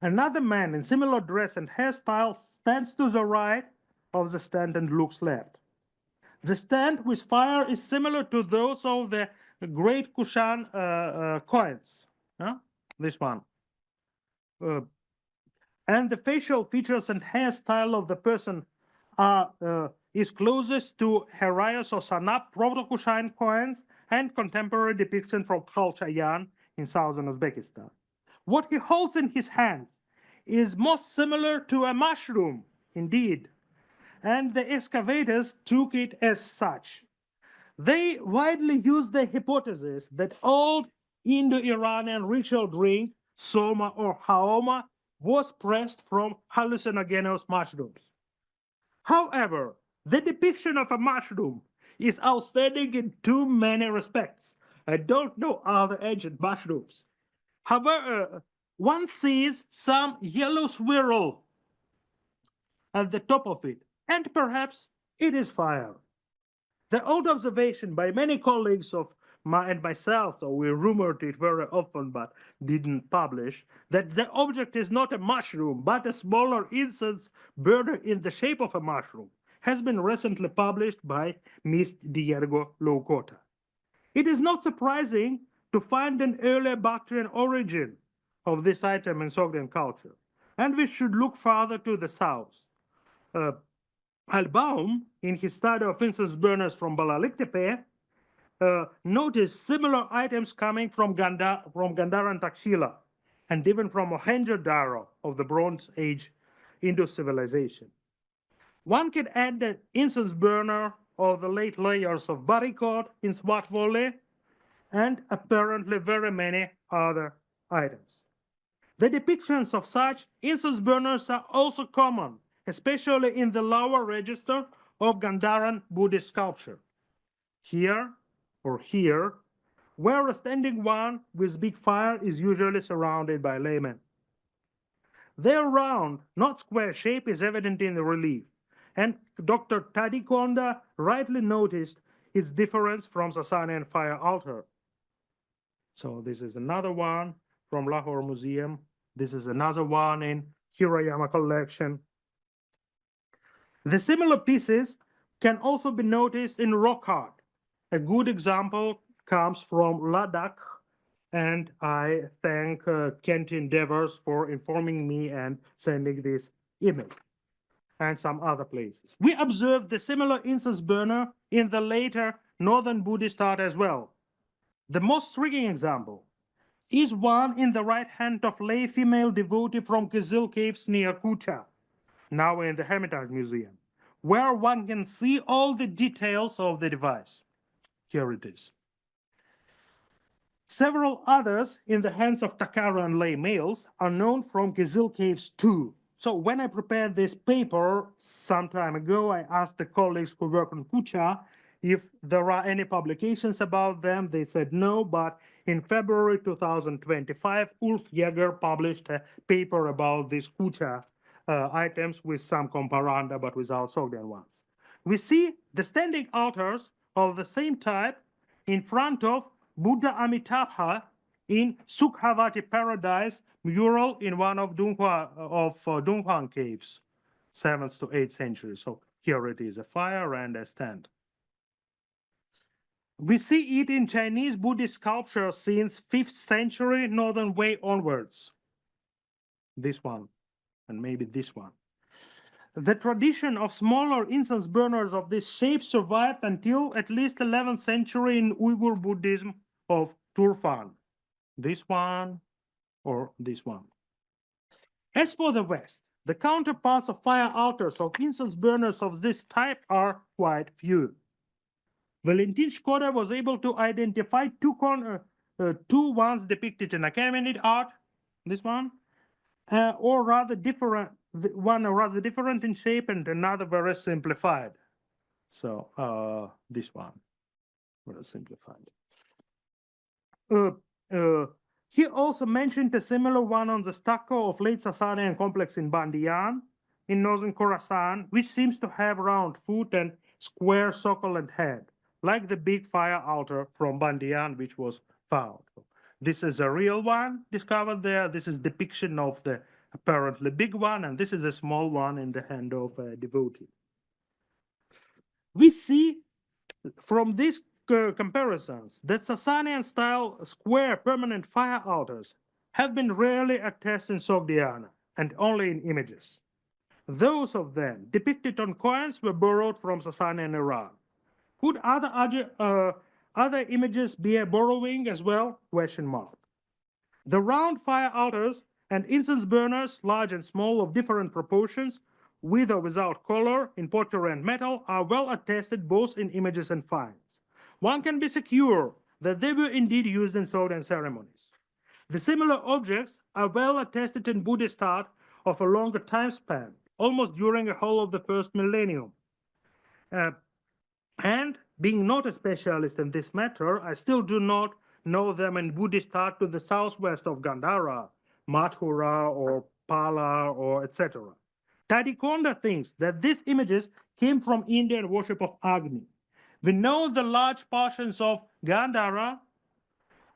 Another man in similar dress and hairstyle stands to the right of the stand and looks left. The stand with fire is similar to those of the Great Kushan coins, this one. And the facial features and hairstyle of the person is closest to Heraios or Sanap Proto-Kushan coins and contemporary depiction from Khalchayan in southern Uzbekistan. What he holds in his hands is most similar to a mushroom, indeed, and the excavators took it as such. They widely use the hypothesis that old Indo-Iranian ritual drink, soma or haoma, was pressed from hallucinogenous mushrooms. However, the depiction of a mushroom is outstanding in too many respects. I don't know other ancient mushrooms. However, one sees some yellow swirl at the top of it, and perhaps it is fire. The old observation by many colleagues of and myself, so we rumored it very often but didn't publish, that the object is not a mushroom but a smaller incense burner in the shape of a mushroom, has been recently published by Ms. Diego Loucota. It is not surprising to find an earlier Bactrian origin of this item in Sogdian culture, and we should look farther to the south. Albaum, in his study of incense burners from Balalik Tepe, noticed similar items coming from Gandharan Takshila and even from Mohenjo-Daro of the Bronze Age Indus civilization. One can add the incense burner of the late layers of Barikot in Swat Valley and apparently very many other items. The depictions of such incense burners are also common, especially in the lower register of Gandharan Buddhist sculpture. Here, or here, where a standing one with big fire is usually surrounded by laymen. Their round, not square shape is evident in the relief, and Dr. Tadikonda rightly noticed its difference from Sasanian fire altar. So this is another one from Lahore Museum. This is another one in Hirayama collection. The similar pieces can also be noticed in rock art. A good example comes from Ladakh, and I thank Kent Endeavors for informing me and sending this image, and some other places. We observed the similar incense burner in the later northern Buddhist art as well. The most striking example is one in the right hand of lay female devotee from Kizil Caves near Kutar, now in the Hermitage Museum, where one can see all the details of the device. Here it is. Several others in the hands of Takaran lay males are known from Kizil Caves too. So when I prepared this paper some time ago, I asked the colleagues who work on Kucha if there are any publications about them. They said no, but in February 2025, Ulf Jäger published a paper about these Kucha items with some comparanda, but without Sogdian ones. We see the standing altars of the same type in front of Buddha Amitabha in Sukhavati Paradise mural in one of Dunhuang caves, 7th to 8th century. So here it is, a fire and a stand. We see it in Chinese Buddhist sculpture since 5th century Northern Wei onwards. This one, and maybe this one. The tradition of smaller incense burners of this shape survived until at least 11th century in Uyghur Buddhism of Turfan. This one or this one. As for the West, the counterparts of fire altars of incense burners of this type are quite few. Valentin Shkoda was able to identify two ones depicted in Achaemenid art, this one, or rather different, one rather different in shape and another very simplified. So this one, very simplified. He also mentioned a similar one on the stucco of late Sasanian complex in Bandiyan, in northern Khorasan, which seems to have round foot and square succulent head, like the big fire altar from Bandiyan, which was found. This is a real one discovered there. This is depiction of the apparently big one, and this is a small one in the hand of a devotee. We see from these comparisons that Sasanian style square permanent fire altars have been rarely attested in Sogdiana and only in images. Those of them depicted on coins were borrowed from Sasanian Iran. Could other images be a borrowing as well? Question mark. The round fire altars and incense burners, large and small of different proportions, with or without color, in pottery and metal, are well attested both in images and finds. one can be secure that they were indeed used in Sogdian ceremonies. The similar objects are well attested in Buddhist art of a longer time span, almost during the whole of the first millennium. And being not a specialist in this matter, I still do not know them in Buddhist art to the southwest of Gandhara, Mathura or Pala or etc. Tadikonda thinks that these images came from Indian worship of Agni. We know the large portions of Gandhara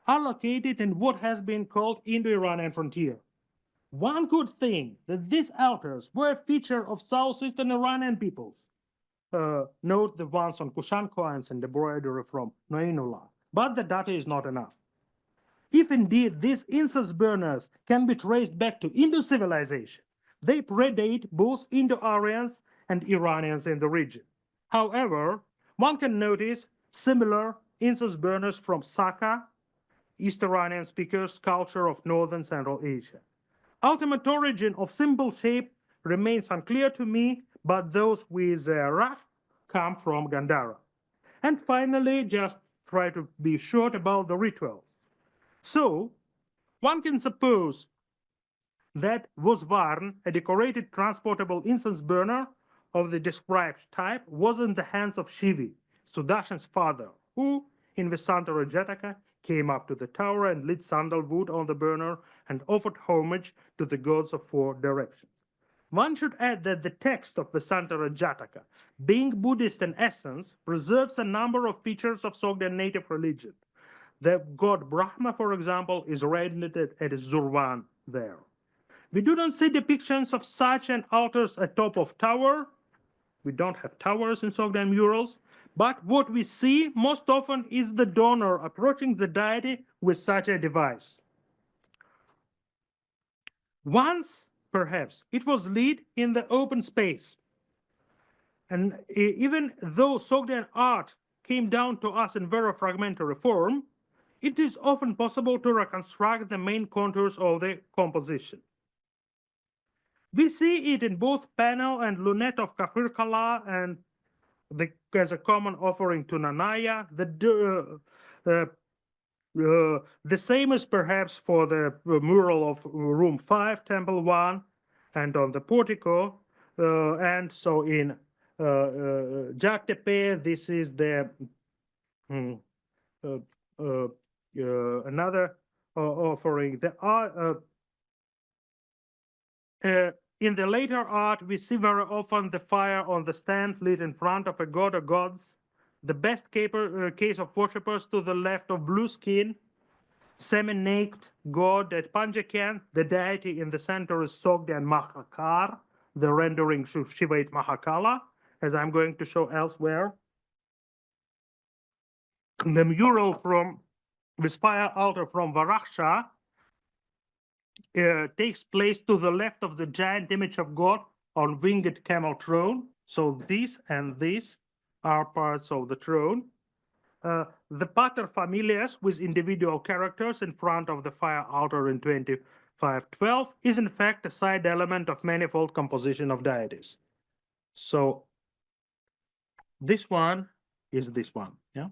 are located in what has been called Indo-Iranian frontier. One could think that these altars were a feature of southeastern Iranian peoples. Note the ones on Kushan coins and the embroidery from Noinullah. But the data is not enough. If indeed these incense burners can be traced back to Indo civilization, they predate both Indo-Aryans and Iranians in the region. However, one can notice similar incense burners from Saka, East Iranian speakers, culture of Northern Central Asia. Ultimate origin of symbol shape remains unclear to me, but those with Raf come from Gandhara. And finally, just try to be short about the rituals. So, one can suppose that Vosvarn, a decorated transportable incense burner of the described type, was in the hands of Shivi, Sudashan's father, who, in Vesantara Jataka, came up to the tower and lit sandalwood on the burner and offered homage to the gods of four directions. One should add that the text of Vesantara Jataka, being Buddhist in essence, preserves a number of features of Sogdian native religion. The god Brahma, for example, is rendered as Zurvan there. We do not see depictions of such an altars atop of tower. We don't have towers in Sogdian murals, but what we see most often is the donor approaching the deity with such a device. Once, perhaps, it was lit in the open space. And even though Sogdian art came down to us in very fragmentary form, it is often possible to reconstruct the main contours of the composition. We see it in both panel and lunette of Kafir Kala and as a common offering to Nanaya. The same is perhaps for the mural of room 5, temple 1, and on the portico. And so in Jaktepe, this is the another offering. In the later art, we see very often the fire on the stand lit in front of a god or gods. The best case of worshippers to the left of blue skin, semi-naked god at Panjakan. The deity in the center is Sogdian Mahakar, the rendering Shivait Mahakala, as I'm going to show elsewhere. The mural from this fire altar from Varaksha takes place to the left of the giant image of God on winged camel throne. So this and this are parts of the throne. The pater familias with individual characters in front of the fire altar in 2512 is in fact a side element of manifold composition of deities. So this one is this one, yeah.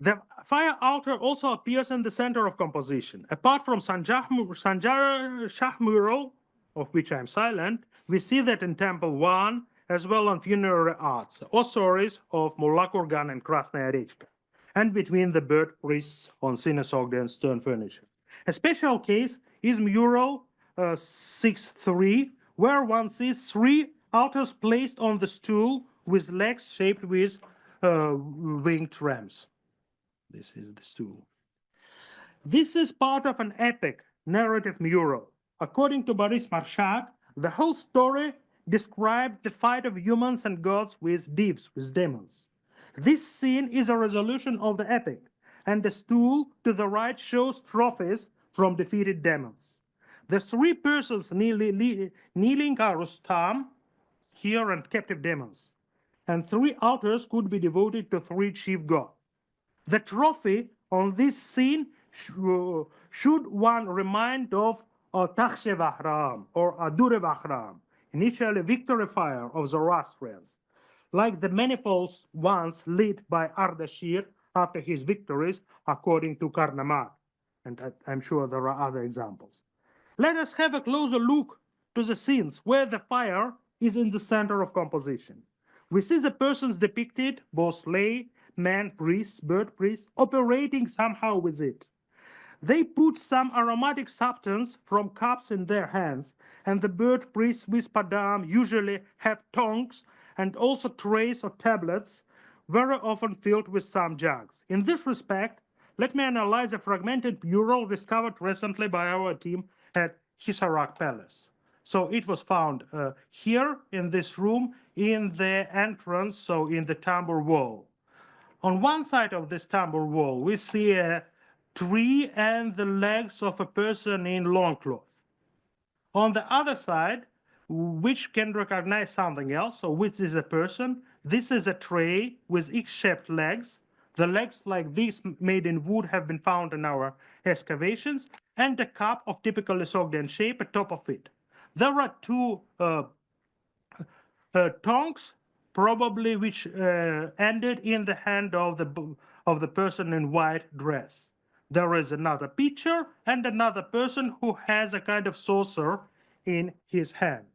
The fire altar also appears in the center of composition. Apart from Sanjara Shah mural, of which I'm silent, we see that in Temple 1, as well on funerary arts, Osiris of Mullah Kurgan and Krasnaya Rechka, and between the bird priests on Sogdian stone furniture. A special case is mural 6-3, where one sees 3 altars placed on the stool with legs shaped with winged rams. This is the stool. This is part of an epic narrative mural. According to Boris Marshak, the whole story described the fight of humans and gods with divs, with demons. This scene is a resolution of the epic, and the stool to the right shows trophies from defeated demons. The 3 persons kneeling are Rustam, here, and captive demons. And 3 altars could be devoted to 3 chief gods. The trophy on this scene should one remind of Takshe Vahram or Adure Vahram initially victory fire of Zoroastrians, like the manifold ones lit by Ardashir after his victories, according to Karnamak. And I'm sure there are other examples. Let us have a closer look to the scenes where the fire is in the center of composition. We see the persons depicted, both lay, man, priests, bird priests, operating somehow with it. They put some aromatic substance from cups in their hands, and the bird priests with padam usually have tongs and also trays or tablets, very often filled with some jugs. In this respect, let me analyze a fragmented mural discovered recently by our team at Hisarak Palace. So it was found here in this room in the entrance, so in the tambour wall. On one side of this tambour wall, we see a tree and the legs of a person in loincloth. On the other side, which can recognize something else, so which is a person, this is a tray with X-shaped legs. The legs like these made in wood have been found in our excavations, and a cup of typically Sogdian shape atop of it. There are two tongs, probably which ended in the hand of the person in white dress. There is another picture and another person who has a kind of saucer in his hand.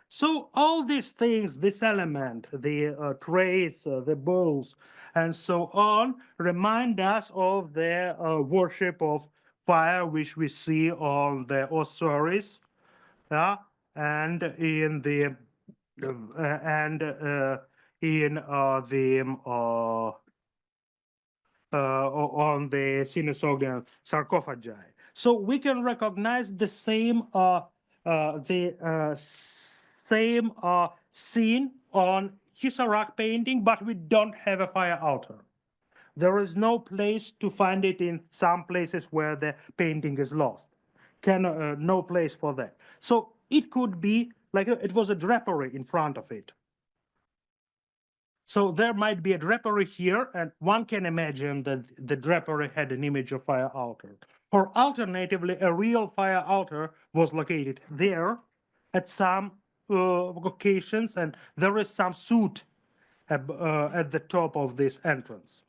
So all these things, this element, the trays, the bowls, and so on, remind us of the worship of fire, which we see on the ossuaries, and in the on the Sogdian sarcophagi. So we can recognize the same scene on Hisarak painting, but we don't have a fire altar. There is no place to find it in some places where the painting is lost. No place for that. So it could be like it was a drapery in front of it. So there might be a drapery here, and one can imagine that the drapery had an image of fire altar. Or alternatively, a real fire altar was located there at some occasions, and there is some soot at the top of this entrance.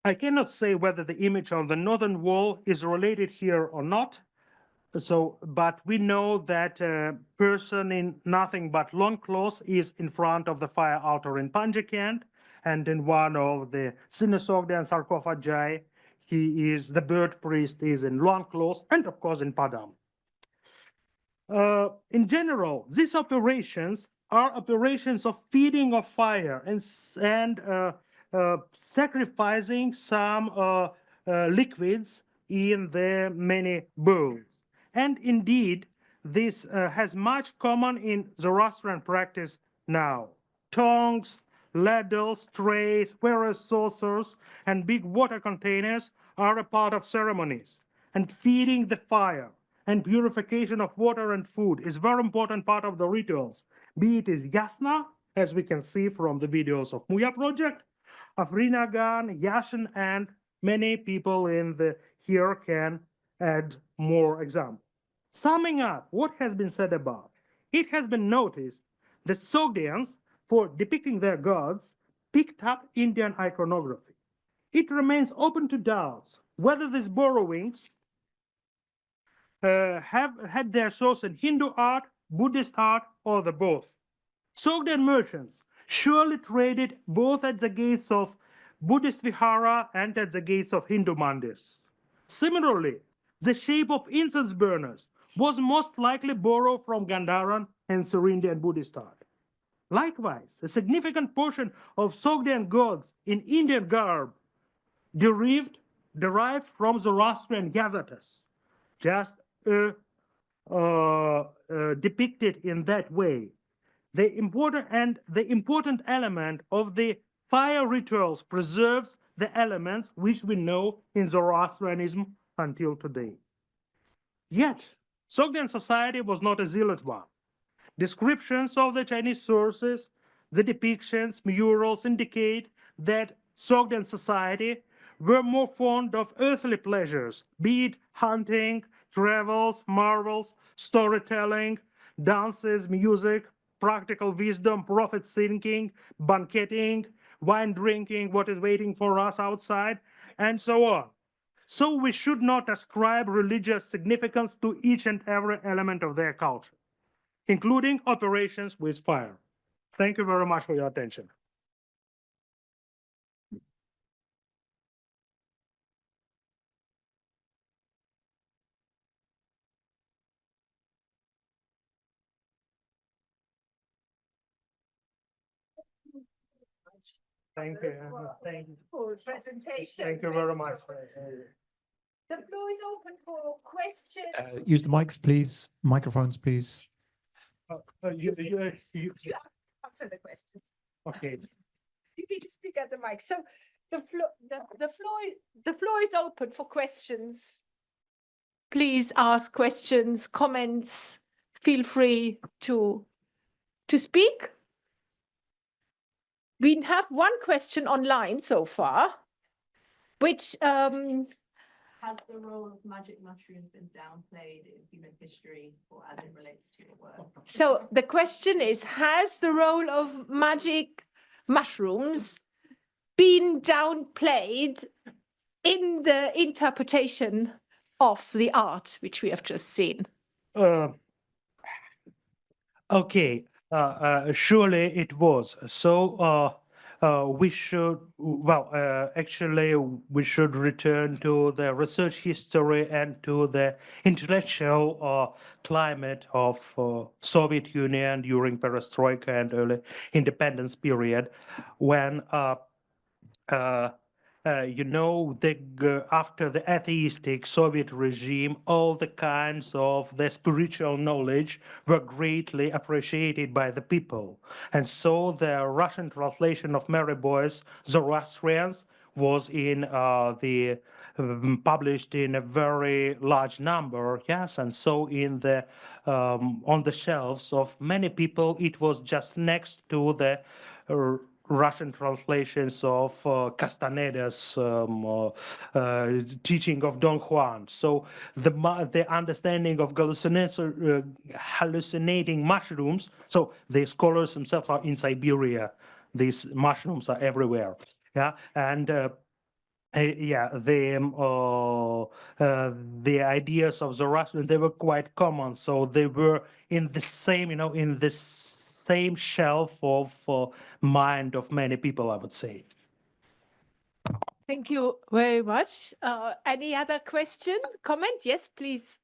I cannot say whether the image on the northern wall is related here or not. So, but we know that a person in nothing but loincloth is in front of the fire altar in Panjakent, and in one of the Sogdian sarcophagi, the bird priest is in loincloth, and of course in Padam. In general, these operations are operations of feeding of fire and sacrificing some liquids in the many bowls. And indeed, this has much common in Zoroastrian practice now. Tongs, ladles, trays, whereas saucers and big water containers are a part of ceremonies. And feeding the fire and purification of water and food is a very important part of the rituals, be it is yasna, as we can see from the videos of Muya project, Afrinagan, Yashin, and many people here can add more examples. Summing up what has been said above, it has been noticed that Sogdians, for depicting their gods, picked up Indian iconography. It remains open to doubts whether these borrowings have had their source in Hindu art, Buddhist art, or the both. Sogdian merchants surely traded both at the gates of Buddhist vihara and at the gates of Hindu mandirs. Similarly, the shape of incense burners was most likely borrowed from Gandharan and Serindian Buddhist art. Likewise, a significant portion of Sogdian gods in Indian garb derived from Zoroastrian gazetas, just depicted in that way. The important element of the fire rituals preserves the elements which we know in Zoroastrianism until today. Yet, Sogdian society was not a zealot one. Descriptions of the Chinese sources, the depictions, murals indicate that Sogdian society were more fond of earthly pleasures, be it hunting, travels, marvels, storytelling, dances, music, practical wisdom, profit seeking, banqueting, wine drinking, what is waiting for us outside, and so on. So we should not ascribe religious significance to each and every element of their culture, including operations with fire. Thank you very much for your attention. Thank you. Thank you. For presentation. Thank you very much. The floor is open for questions. Use the mics, please. Microphones, please. You, You answer the questions. okay. You need to speak at the mic. So the floor is open for questions. Please ask questions, comments. Feel free to speak. We have one question online so far, which has the role of magic mushrooms been downplayed in human history or as it relates to your work? so the question is, has the role of magic mushrooms been downplayed in the interpretation of the art which we have just seen? Okay. Surely it was. So we should, well, actually, we should return to the research history and to the intellectual climate of Soviet Union during perestroika and early independence period, when you know, after the atheistic Soviet regime, all the kinds of the spiritual knowledge were greatly appreciated by the people. And so the Russian translation of Mary Boy's Zoroastrians was in published in a very large number, yes, and so in the on the shelves of many people, it was just next to the Russian translations of Castaneda's teaching of Don Juan. So the understanding of hallucinating mushrooms. So the scholars themselves are in Siberia. These mushrooms are everywhere. Yeah, and yeah, the ideas of Zoroastrian, they were quite common. So they were in the same, you know, in the same shelf of mind of many people, I would say. Thank you very much. Any other question, comment? Yes, please.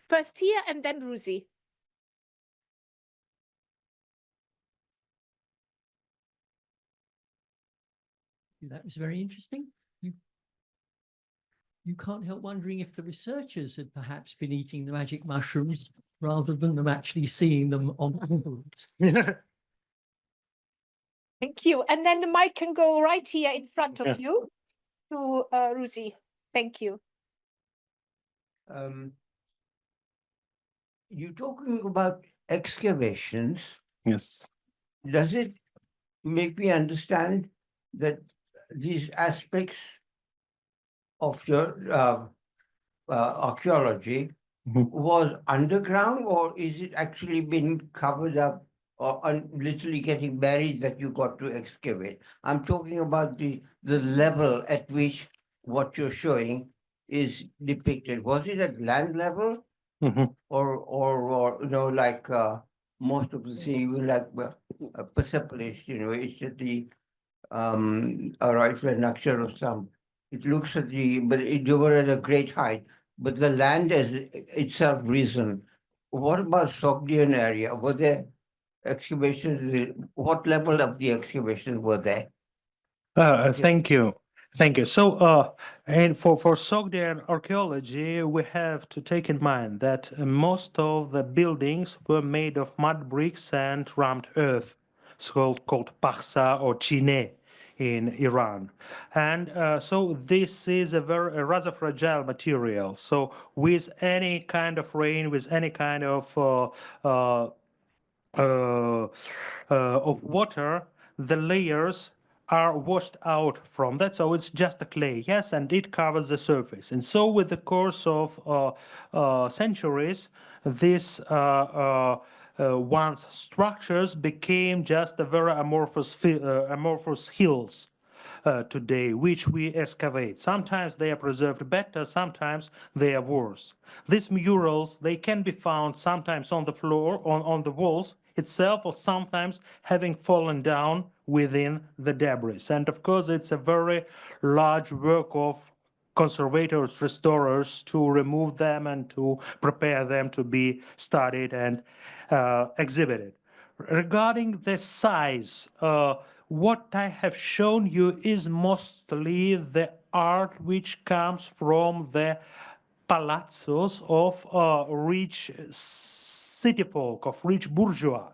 First here and then Ruzi. That was very interesting. You can't help wondering if the researchers had perhaps been eating the magic mushrooms rather than them actually seeing them on envelopes. Thank you. And then the mic can go right here in front of you to Ruzi. Thank you. You're talking about excavations. Yes. Does it make me understand that these aspects of your archaeology was underground, or is it actually been covered up or literally getting buried that you got to excavate? I'm talking about the level at which what you're showing is depicted. Was it at land level, or you know, like most of the things, like Persepolis, you know, it's at the Naqshar or some. It looks at but they were at a great height, but the land has itself risen. What about Sogdian area? Were there excavations? What level of the excavations were there? Thank you. Thank you. So, and for Sogdian archaeology, we have to take in mind that most of the buildings were made of mud bricks and rammed earth, called pahsa or chine in Iran. And so this is a rather fragile material. So with any kind of rain, with any kind of water, the layers are washed out from that, so it's just a clay, yes, and it covers the surface. And so with the course of centuries, these once structures became just a very amorphous hills today, which we excavate. Sometimes they are preserved better, sometimes they are worse. These murals, they can be found sometimes on the floor, on the walls itself, or sometimes having fallen down within the debris. And of course, it's a very large work of conservators, restorers to remove them and to prepare them to be studied and exhibited. Regarding the size, what I have shown you is mostly the art which comes from the palazzos of rich city folk, of rich bourgeois.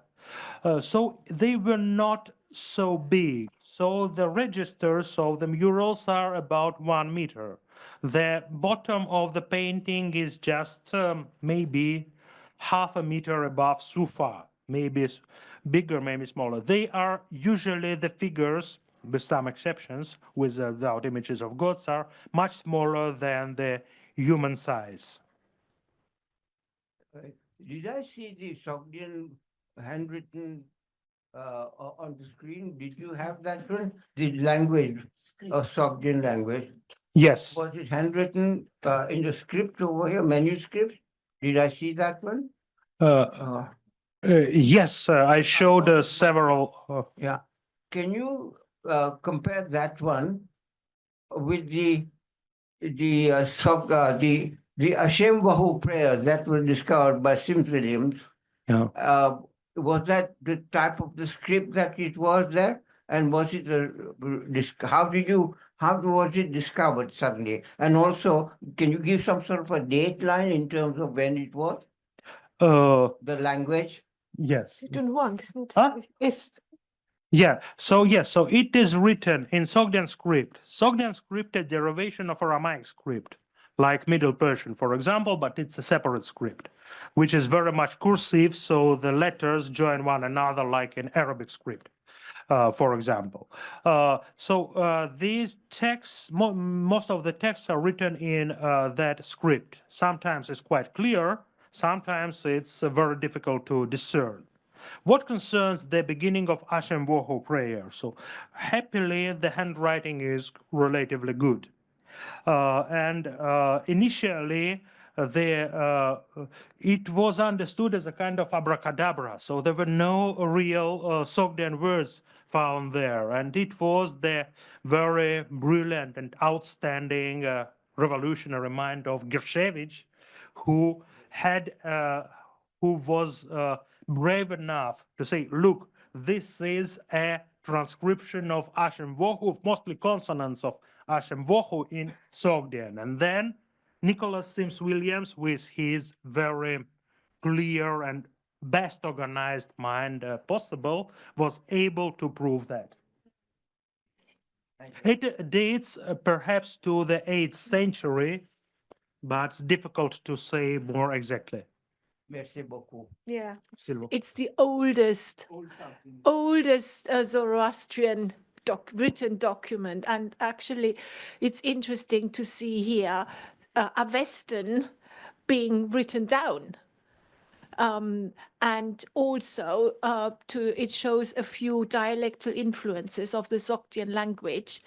So they were not so big. So the registers of the murals are about 1 meter. The bottom of the painting is just maybe half a meter above Sufa, maybe bigger, maybe smaller. They are usually the figures, with some exceptions, without images of gods, are much smaller than the human size. Did I see the Sogdian handwritten on the screen? Did you have that one? The language of Sogdian language. Yes. Was it handwritten in the script over here, manuscript? Did I see that one? Yes, I showed several. Yeah. Can you compare that one with the Hashem Wahu prayers that were discovered by Sims Williams? Yeah. Was that the type of the script that it was there? And was it how was it discovered suddenly? And also, can you give some sort of a date line in terms of when it was? The language? Yes. Huh? Yeah, so it is written in Sogdian script. Sogdian script is a derivation of Aramaic script, like Middle Persian, for example, but it's a separate script, which is very much cursive, so the letters join one another like in Arabic script, for example. These texts, most of the texts are written in that script. Sometimes it's quite clear, sometimes it's very difficult to discern. What concerns the beginning of Hashem Wahu prayer? So happily, the handwriting is relatively good. Initially, it was understood as a kind of abracadabra. So there were no real Sogdian words found there. And it was the very brilliant and outstanding revolutionary mind of Gershevich, who was brave enough to say, look, this is a transcription of Hashem Wahu, of mostly consonants of Hashem Wahu in Sogdian. And then Nicholas Sims Williams, with his very clear and best organized mind possible, was able to prove that. It dates perhaps to the 8th century, but it's difficult to say more exactly. Merci beaucoup. Yeah, Silvo. it's the oldest Zoroastrian written document. And actually, it's interesting to see here Avestan being written down. And also it shows a few dialectal influences of the Sogdian language,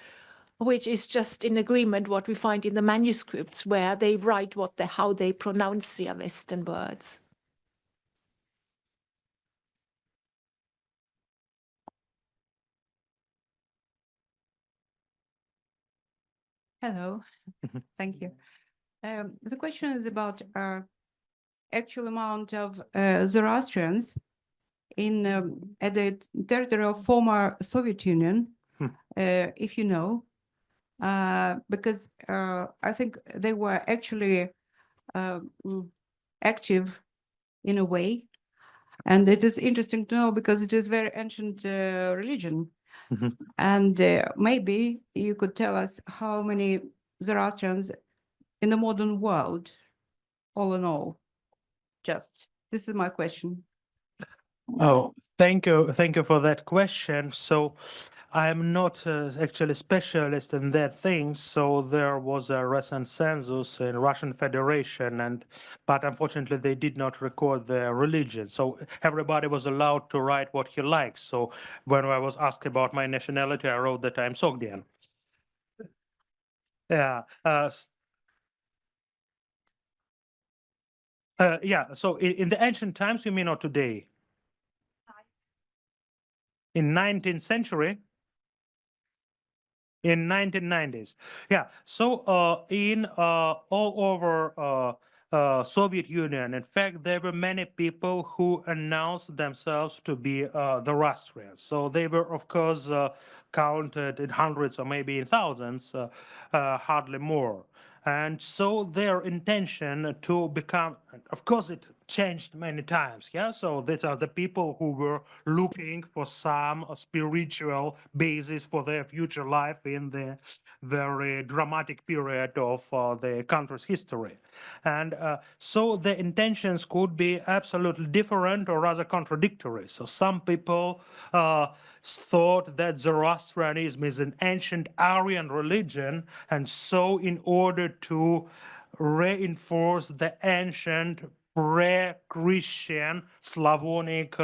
which is just in agreement what we find in the manuscripts, where they write how they pronounce the Avestan words. Hello, thank you. The question is about actual amount of Zoroastrians at the territory of former Soviet Union, if you know, because I think they were actually active in a way, and it is interesting to know because it is very ancient religion. And maybe you could tell us how many Zoroastrians in the modern world, all in all. This is my question. Oh, thank you for that question. So I'm not actually specialist in that thing, so there was a recent census in Russian Federation, but unfortunately they did not record their religion. So everybody was allowed to write what he likes. So when I was asked about my nationality, I wrote that I'm Sogdian. Yeah. Yeah. So in the ancient times, you mean, or today? In 19th century. In 1990s, yeah. So in all over Soviet Union, in fact, there were many people who announced themselves to be Zoroastrians. So they were, of course, counted in hundreds or maybe in thousands, hardly more. And so their intention to become, of course, it changed many times. Yeah, so these are the people who were looking for some spiritual basis for their future life in the very dramatic period of the country's history. And so the intentions could be absolutely different or rather contradictory. So some people thought that Zoroastrianism is an ancient Aryan religion, and so in order to reinforce the ancient pre-Christian Slavonic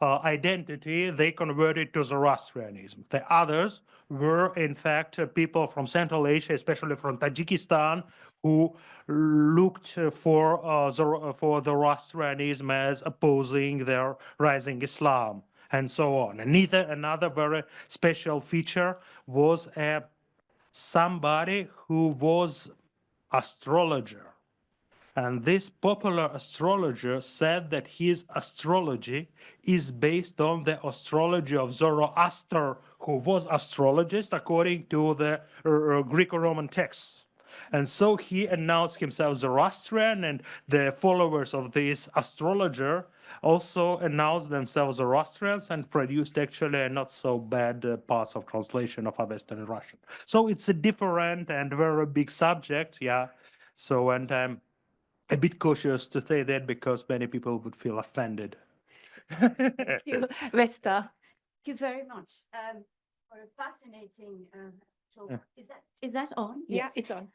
identity, they converted to Zoroastrianism. The others were, in fact, people from Central Asia, especially from Tajikistan, who looked for Zoroastrianism as opposing their rising Islam, and so on. And another very special feature was somebody who was astrologer. And this popular astrologer said that his astrology is based on the astrology of Zoroaster, who was astrologist according to the Greco-Roman texts. And so he announced himself Zoroastrian, and the followers of this astrologer also announced themselves Zoroastrians and produced actually a not so bad parts of translation of Western Russian. So it's a different and very big subject, yeah. So, and I'm a bit cautious to say that because many people would feel offended. Thank you, Vesta. Thank you very much for a fascinating talk. Yeah. Is that on? Yeah, it's on.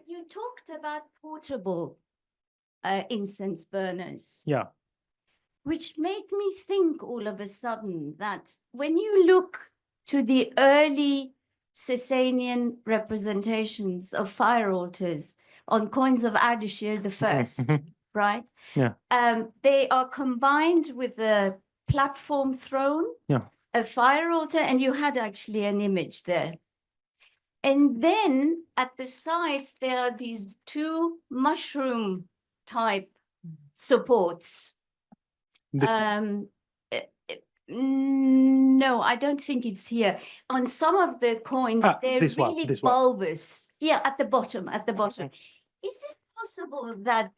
You talked about portable incense burners. Yeah. Which made me think all of a sudden that when you look to the early Sasanian representations of fire altars on coins of Ardashir I, right? Yeah. They are combined with a platform throne, a fire altar, and you had actually an image there. And then at the sides, there are these two mushroom type supports. No, I don't think it's here. On some of the coins, they're really bulbous. Yeah, at the bottom, Is it possible that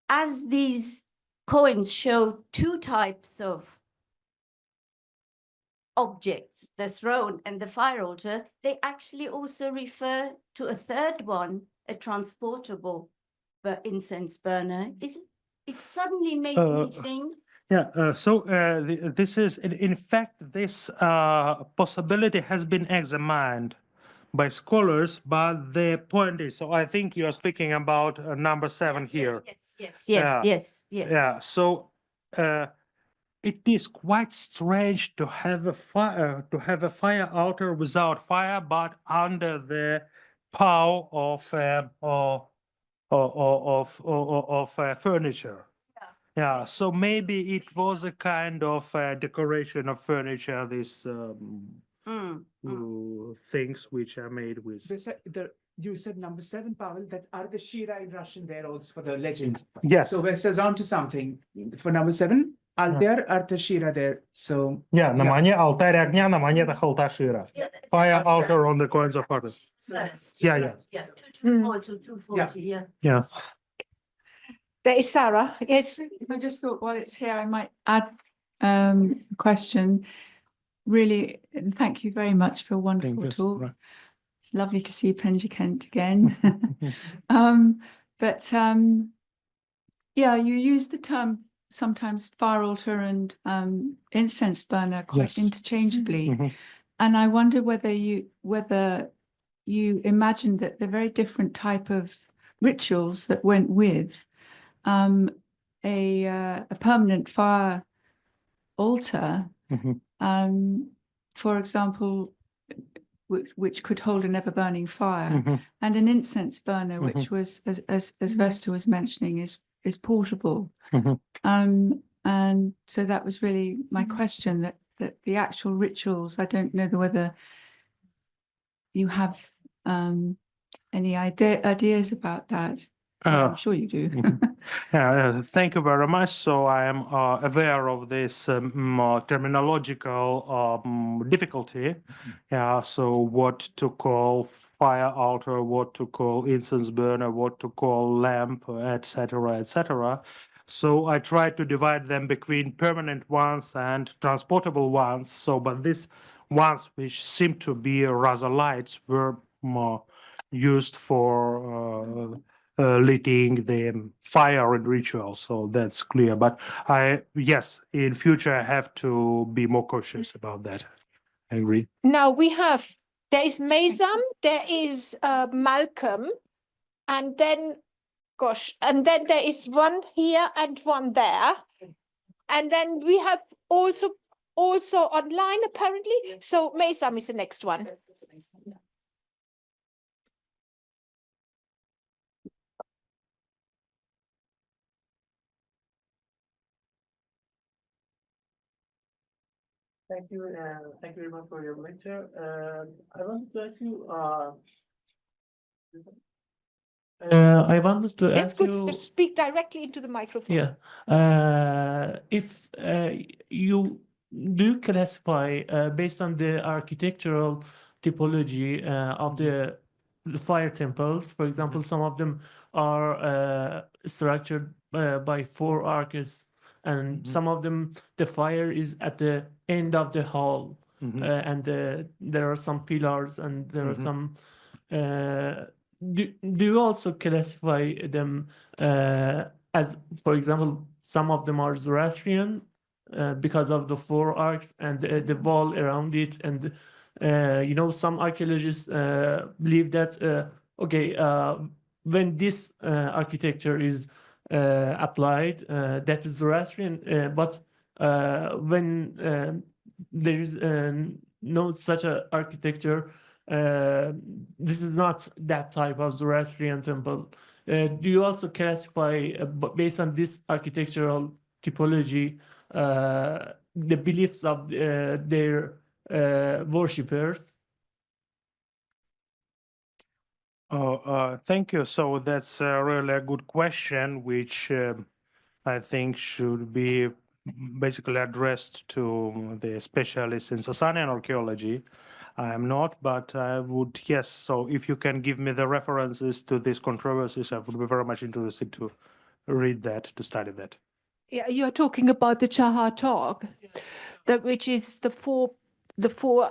as these coins show two types of objects, the throne and the fire altar, they actually also refer to a third one, a transportable incense burner? It suddenly made me think. Yeah, this is, in fact, this possibility has been examined by scholars, but the point is, so I think you are speaking about number 7 here. Yes. Yeah, so it is quite strange to have a fire altar without fire, but under the power of furniture. Yeah, so maybe it was a kind of decoration of furniture, these things which are made with. You said number 7, Pavel, that Ardashira in Russian there also for the legend. Yes. So Vester's on to something. For number 7, Alter Ardashira there. So yeah, на монете алтарь огня на монетах Алташира. Fire altar on the coins of Ardashir. Yeah. 240, Yeah. There is Sarah. Yes. I just thought while it's here, I might add a question. Really, and thank you very much for a wonderful talk. Right. It's lovely to see Penji Kent again. Yeah, you use the term sometimes fire altar and incense burner quite interchangeably. And I wonder whether you imagined that the very different type of rituals that went with a permanent fire altar, for example, which could hold an ever-burning fire, and an incense burner, which was, as Vesta was mentioning, is portable. And so that was really my question, that the actual rituals, I don't know whether you have any ideas about that. Well, I'm sure you do. Yeah, thank you very much. So I am aware of this terminological difficulty. Yeah, so what to call fire altar, what to call incense burner, what to call lamp, etc., etc. So I tried to divide them between permanent ones and transportable ones. So, but these ones which seem to be rather lights were more used for lighting the fire and rituals, so that's clear. But yes, in future I have to be more cautious about that. I agree. Now there is Maysam, there is Malcolm, and then, and then there is one here and one there. And then we have also online apparently. So Maysam is the next one. Thank you very much for your lecture. I wanted to ask you. I wanted to It's ask good you. to speak directly into the microphone. Yeah. If you do classify based on the architectural typology of the fire temples, for example, some of them are structured by 4 arches, and some of them the fire is at the end of the hall, and there are some pillars, and there are some. Do you also classify them as, for example, some of them are Zoroastrian because of the 4 arcs and the wall around it, and some archaeologists believe that when this architecture is applied, that is Zoroastrian, but when there is no such a architecture, this is not that type of Zoroastrian temple. Do you also classify based on this architectural typology the beliefs of their worshippers? Thank you. So that's really a good question, which I think should be basically addressed to the specialists in Sasanian archaeology. I am not, but I would, yes. So if you can give me the references to these controversies, I would be very much interested to read that, to study that. Yeah, you're talking about the Chahar Tog, which is the four,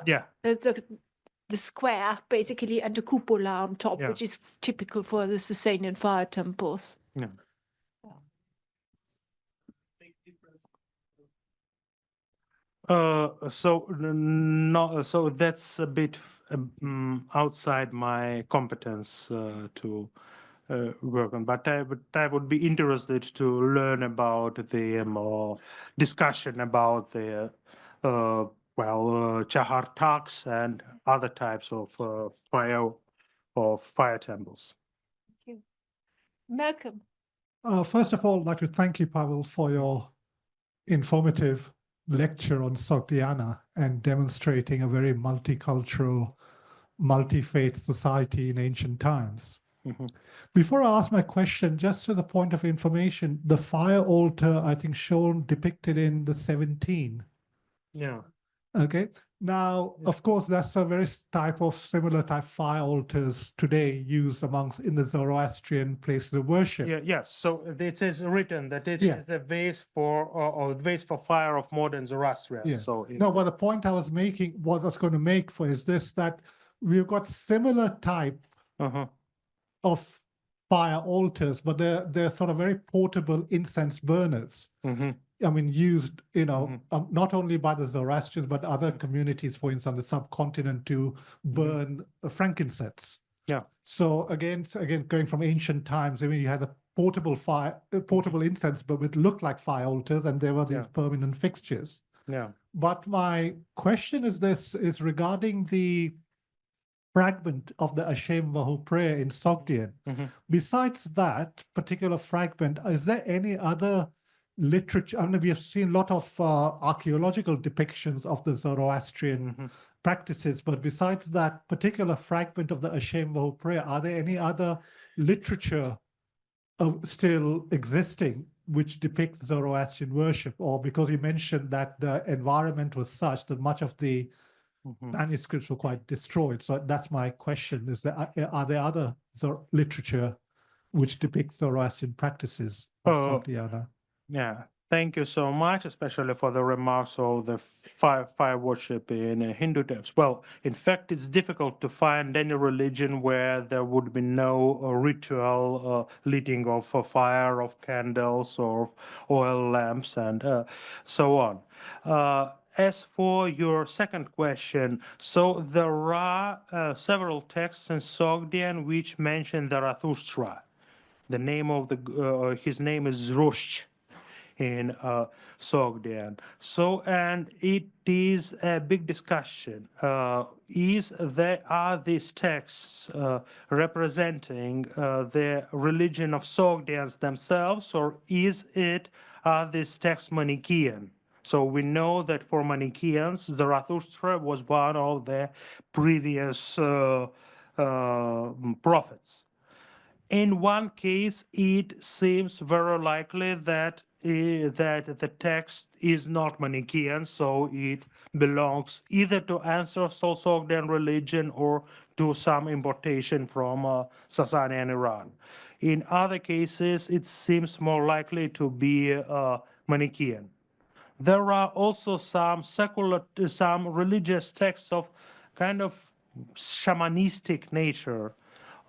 yeah, the square basically, and the cupola on top, which is typical for the Sasanian fire temples. Yeah. So that's a bit outside my competence to work on, but I would be interested to learn about the more discussion about the Chahar Tags and other types of fire temples. Thank you. Malcolm. First of all, I'd like to thank you, Pavel, for your informative lecture on Sogdiana and demonstrating a very multicultural, multi-faith society in ancient times. Before I ask my question, just to the point of information, the fire altar, I think, shown depicted in the 17. Yeah. Okay. Now, of course, that's a very similar type fire altars today used in the Zoroastrian places of worship. Yes. So it is written that it is a vase for vase for fire of modern Zoroastrian. Yeah. So no, but the point I was making, what I was going to make for is this, that we've got similar type of fire altars, but they're sort of very portable incense burners. I mean, used, not only by the Zoroastrians, but other communities, for instance, on the subcontinent to burn frankincense. Yeah. So again, going from ancient times, I mean, you had a portable incense, but it looked like fire altars, and there were these permanent fixtures. Yeah. But my question is regarding the fragment of the Hashem Vahu prayer in Sogdian. Besides that particular fragment, is there any other literature? I mean, we have seen a lot of archaeological depictions of the Zoroastrian practices, but besides that particular fragment of the Hashem Vahu prayer, are there any other literature still existing which depicts Zoroastrian worship? Or because you mentioned that the environment was such that much of the manuscripts were quite destroyed. So that's my question, is there, are there other literature which depicts Zoroastrian practices of Sogdiana? Yeah, thank you so much, especially for the remarks of the fire worship in Hindu texts. Well, in fact, it's difficult to find any religion where there would be no ritual lighting of fire, of candles, or oil lamps, and so on. As for your second question, so there are several texts in Sogdian which mention Zarathustra. The name of his name is Zoroastrian in Sogdian. So, and it is a big discussion. Are these texts representing the religion of Sogdians themselves, or are these texts Manichaean? So we know that for Manichaeans, Zarathustra was one of the previous prophets. In one case, it seems very likely that the text is not Manichaean, so it belongs either to ancestral Sogdian religion or to some importation from Sasanian Iran. In other cases, it seems more likely to be Manichaean. There are also some religious texts of kind of shamanistic nature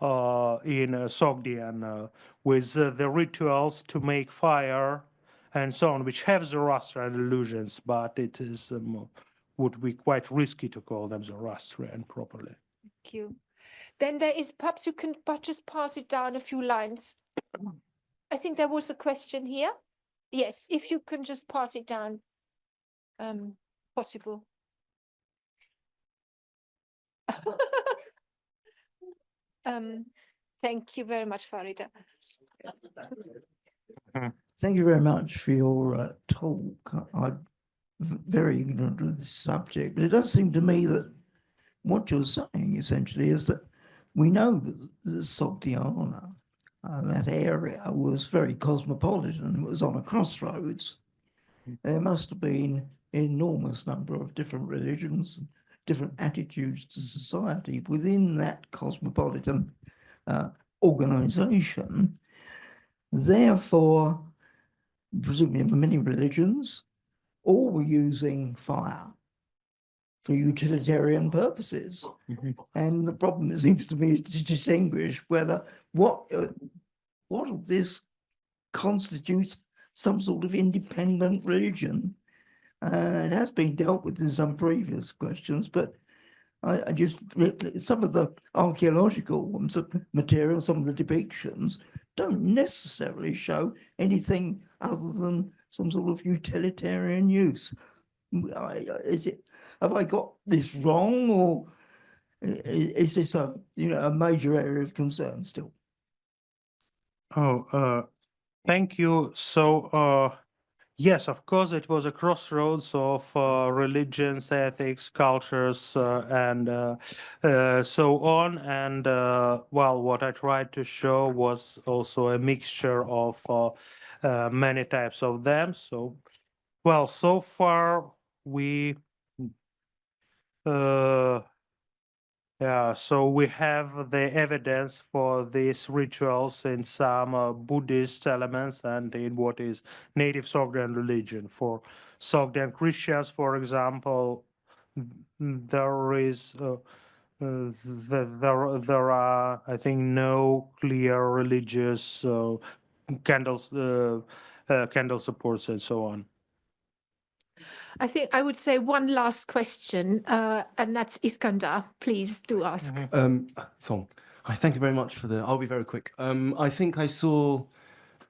in Sogdian, with the rituals to make fire and so on, which have Zoroastrian allusions, but it is would be quite risky to call them Zoroastrian properly. Thank you. Then there is, perhaps you can just pass it down a few lines. I think there was a question here. Yes, if you can just pass it down, possible. Thank you very much, Farida. Thank you very much for your talk. I'm very ignorant of this subject, but it does seem to me that what you're saying essentially is that we know that the Sogdiana, that area, was very cosmopolitan. It was on a crossroads. There must have been an enormous number of different religions, different attitudes to society within that cosmopolitan organization. Therefore, presumably many religions all were using fire for utilitarian purposes. And the problem, it seems to me, is to distinguish whether what of this constitutes some sort of independent religion. It has been dealt with in some previous questions, but I just, some of the archaeological material, some of the depictions don't necessarily show anything other than some sort of utilitarian use. Have I got this wrong, or is this a major area of concern still? Thank you. So, yes, of course, it was a crossroads of religions, ethics, cultures, and so on. And well, what I tried to show was also a mixture of many types of them. So, well, so far we so we have the evidence for these rituals in some Buddhist elements and in what is native Sogdian religion. For Sogdian Christians, for example, there is there are, I think, no clear religious candle supports and so on. I think I would say one last question, and that's Iskandar. Please do ask. So, thank you very much for I'll be very quick. I think I saw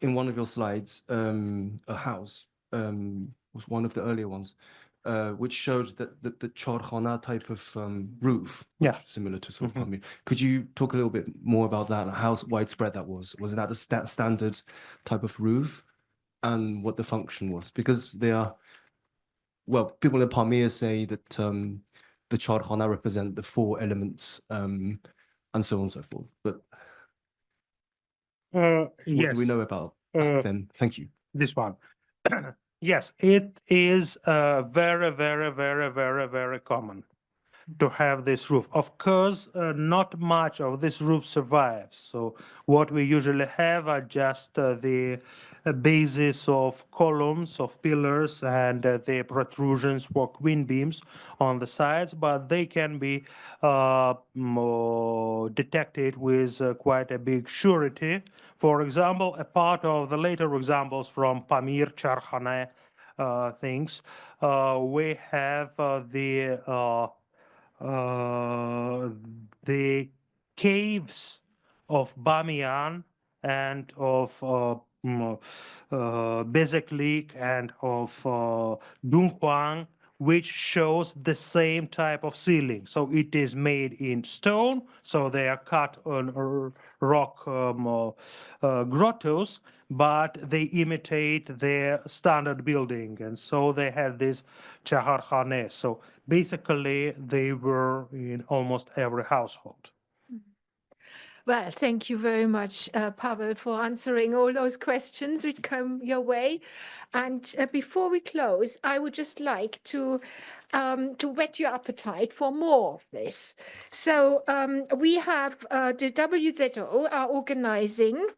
in one of your slides a house, was one of the earlier ones, which showed that the chorkhana type of roof, Yeah, similar to sort of Pamir. Could you talk a little bit more about that? How widespread that was? Was that the standard type of roof, and what the function was? Because they are, well, people in Pamir say that the chorkhana represent the 4 elements, and so on and so forth. But what do we know about them? Thank you. This one. Yes, it is very, very, very, very, very common to have this roof. Of course, not much of this roof survives. So what we usually have are just the bases of columns, of pillars, and the protrusions for queen beams on the sides, but they can be detected with quite a big surety. For example, a part of the later examples from Pamir, Charkhane things, we have the caves of Bamiyan and of Bezeklik and of Dunhuang, which shows the same type of ceiling. So it is made in stone, so they are cut on rock grottos, but they imitate their standard building. And so they had this chaharkhane. So basically, they were in almost every household. Well, thank you very much, Pavel, for answering all those questions which come your way. And before we close, I would just like to whet your appetite for more of this. So we have the WZO are organizing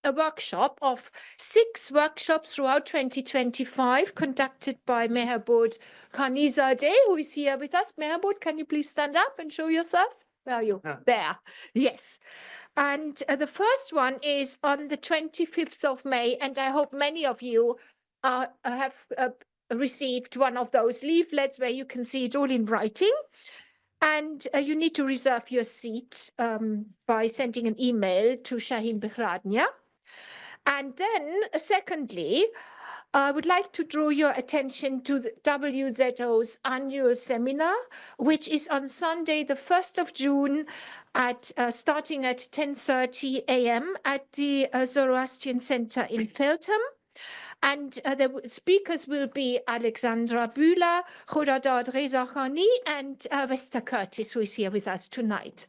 a workshop of 6 workshops throughout 2025 conducted by Meherboud Khanizadeh, who is here with us. Meherboud, can you please stand up and show yourself? Where are you? There. Yes. And the first one is on the 25th of May, and I hope many of you have received one of those leaflets where you can see it all in writing. And you need to reserve your seat by sending an email to Shahin Behradnia. And then, secondly, I would like to draw your attention to the WZO's annual seminar, which is on Sunday, the 1st of June, at starting at 10:30 a.m. at the Zoroastrian Center in Feltham. And the speakers will be Alexandra Bühler, Khodadad Reza Khani, and Vesta Curtis, who is here with us tonight.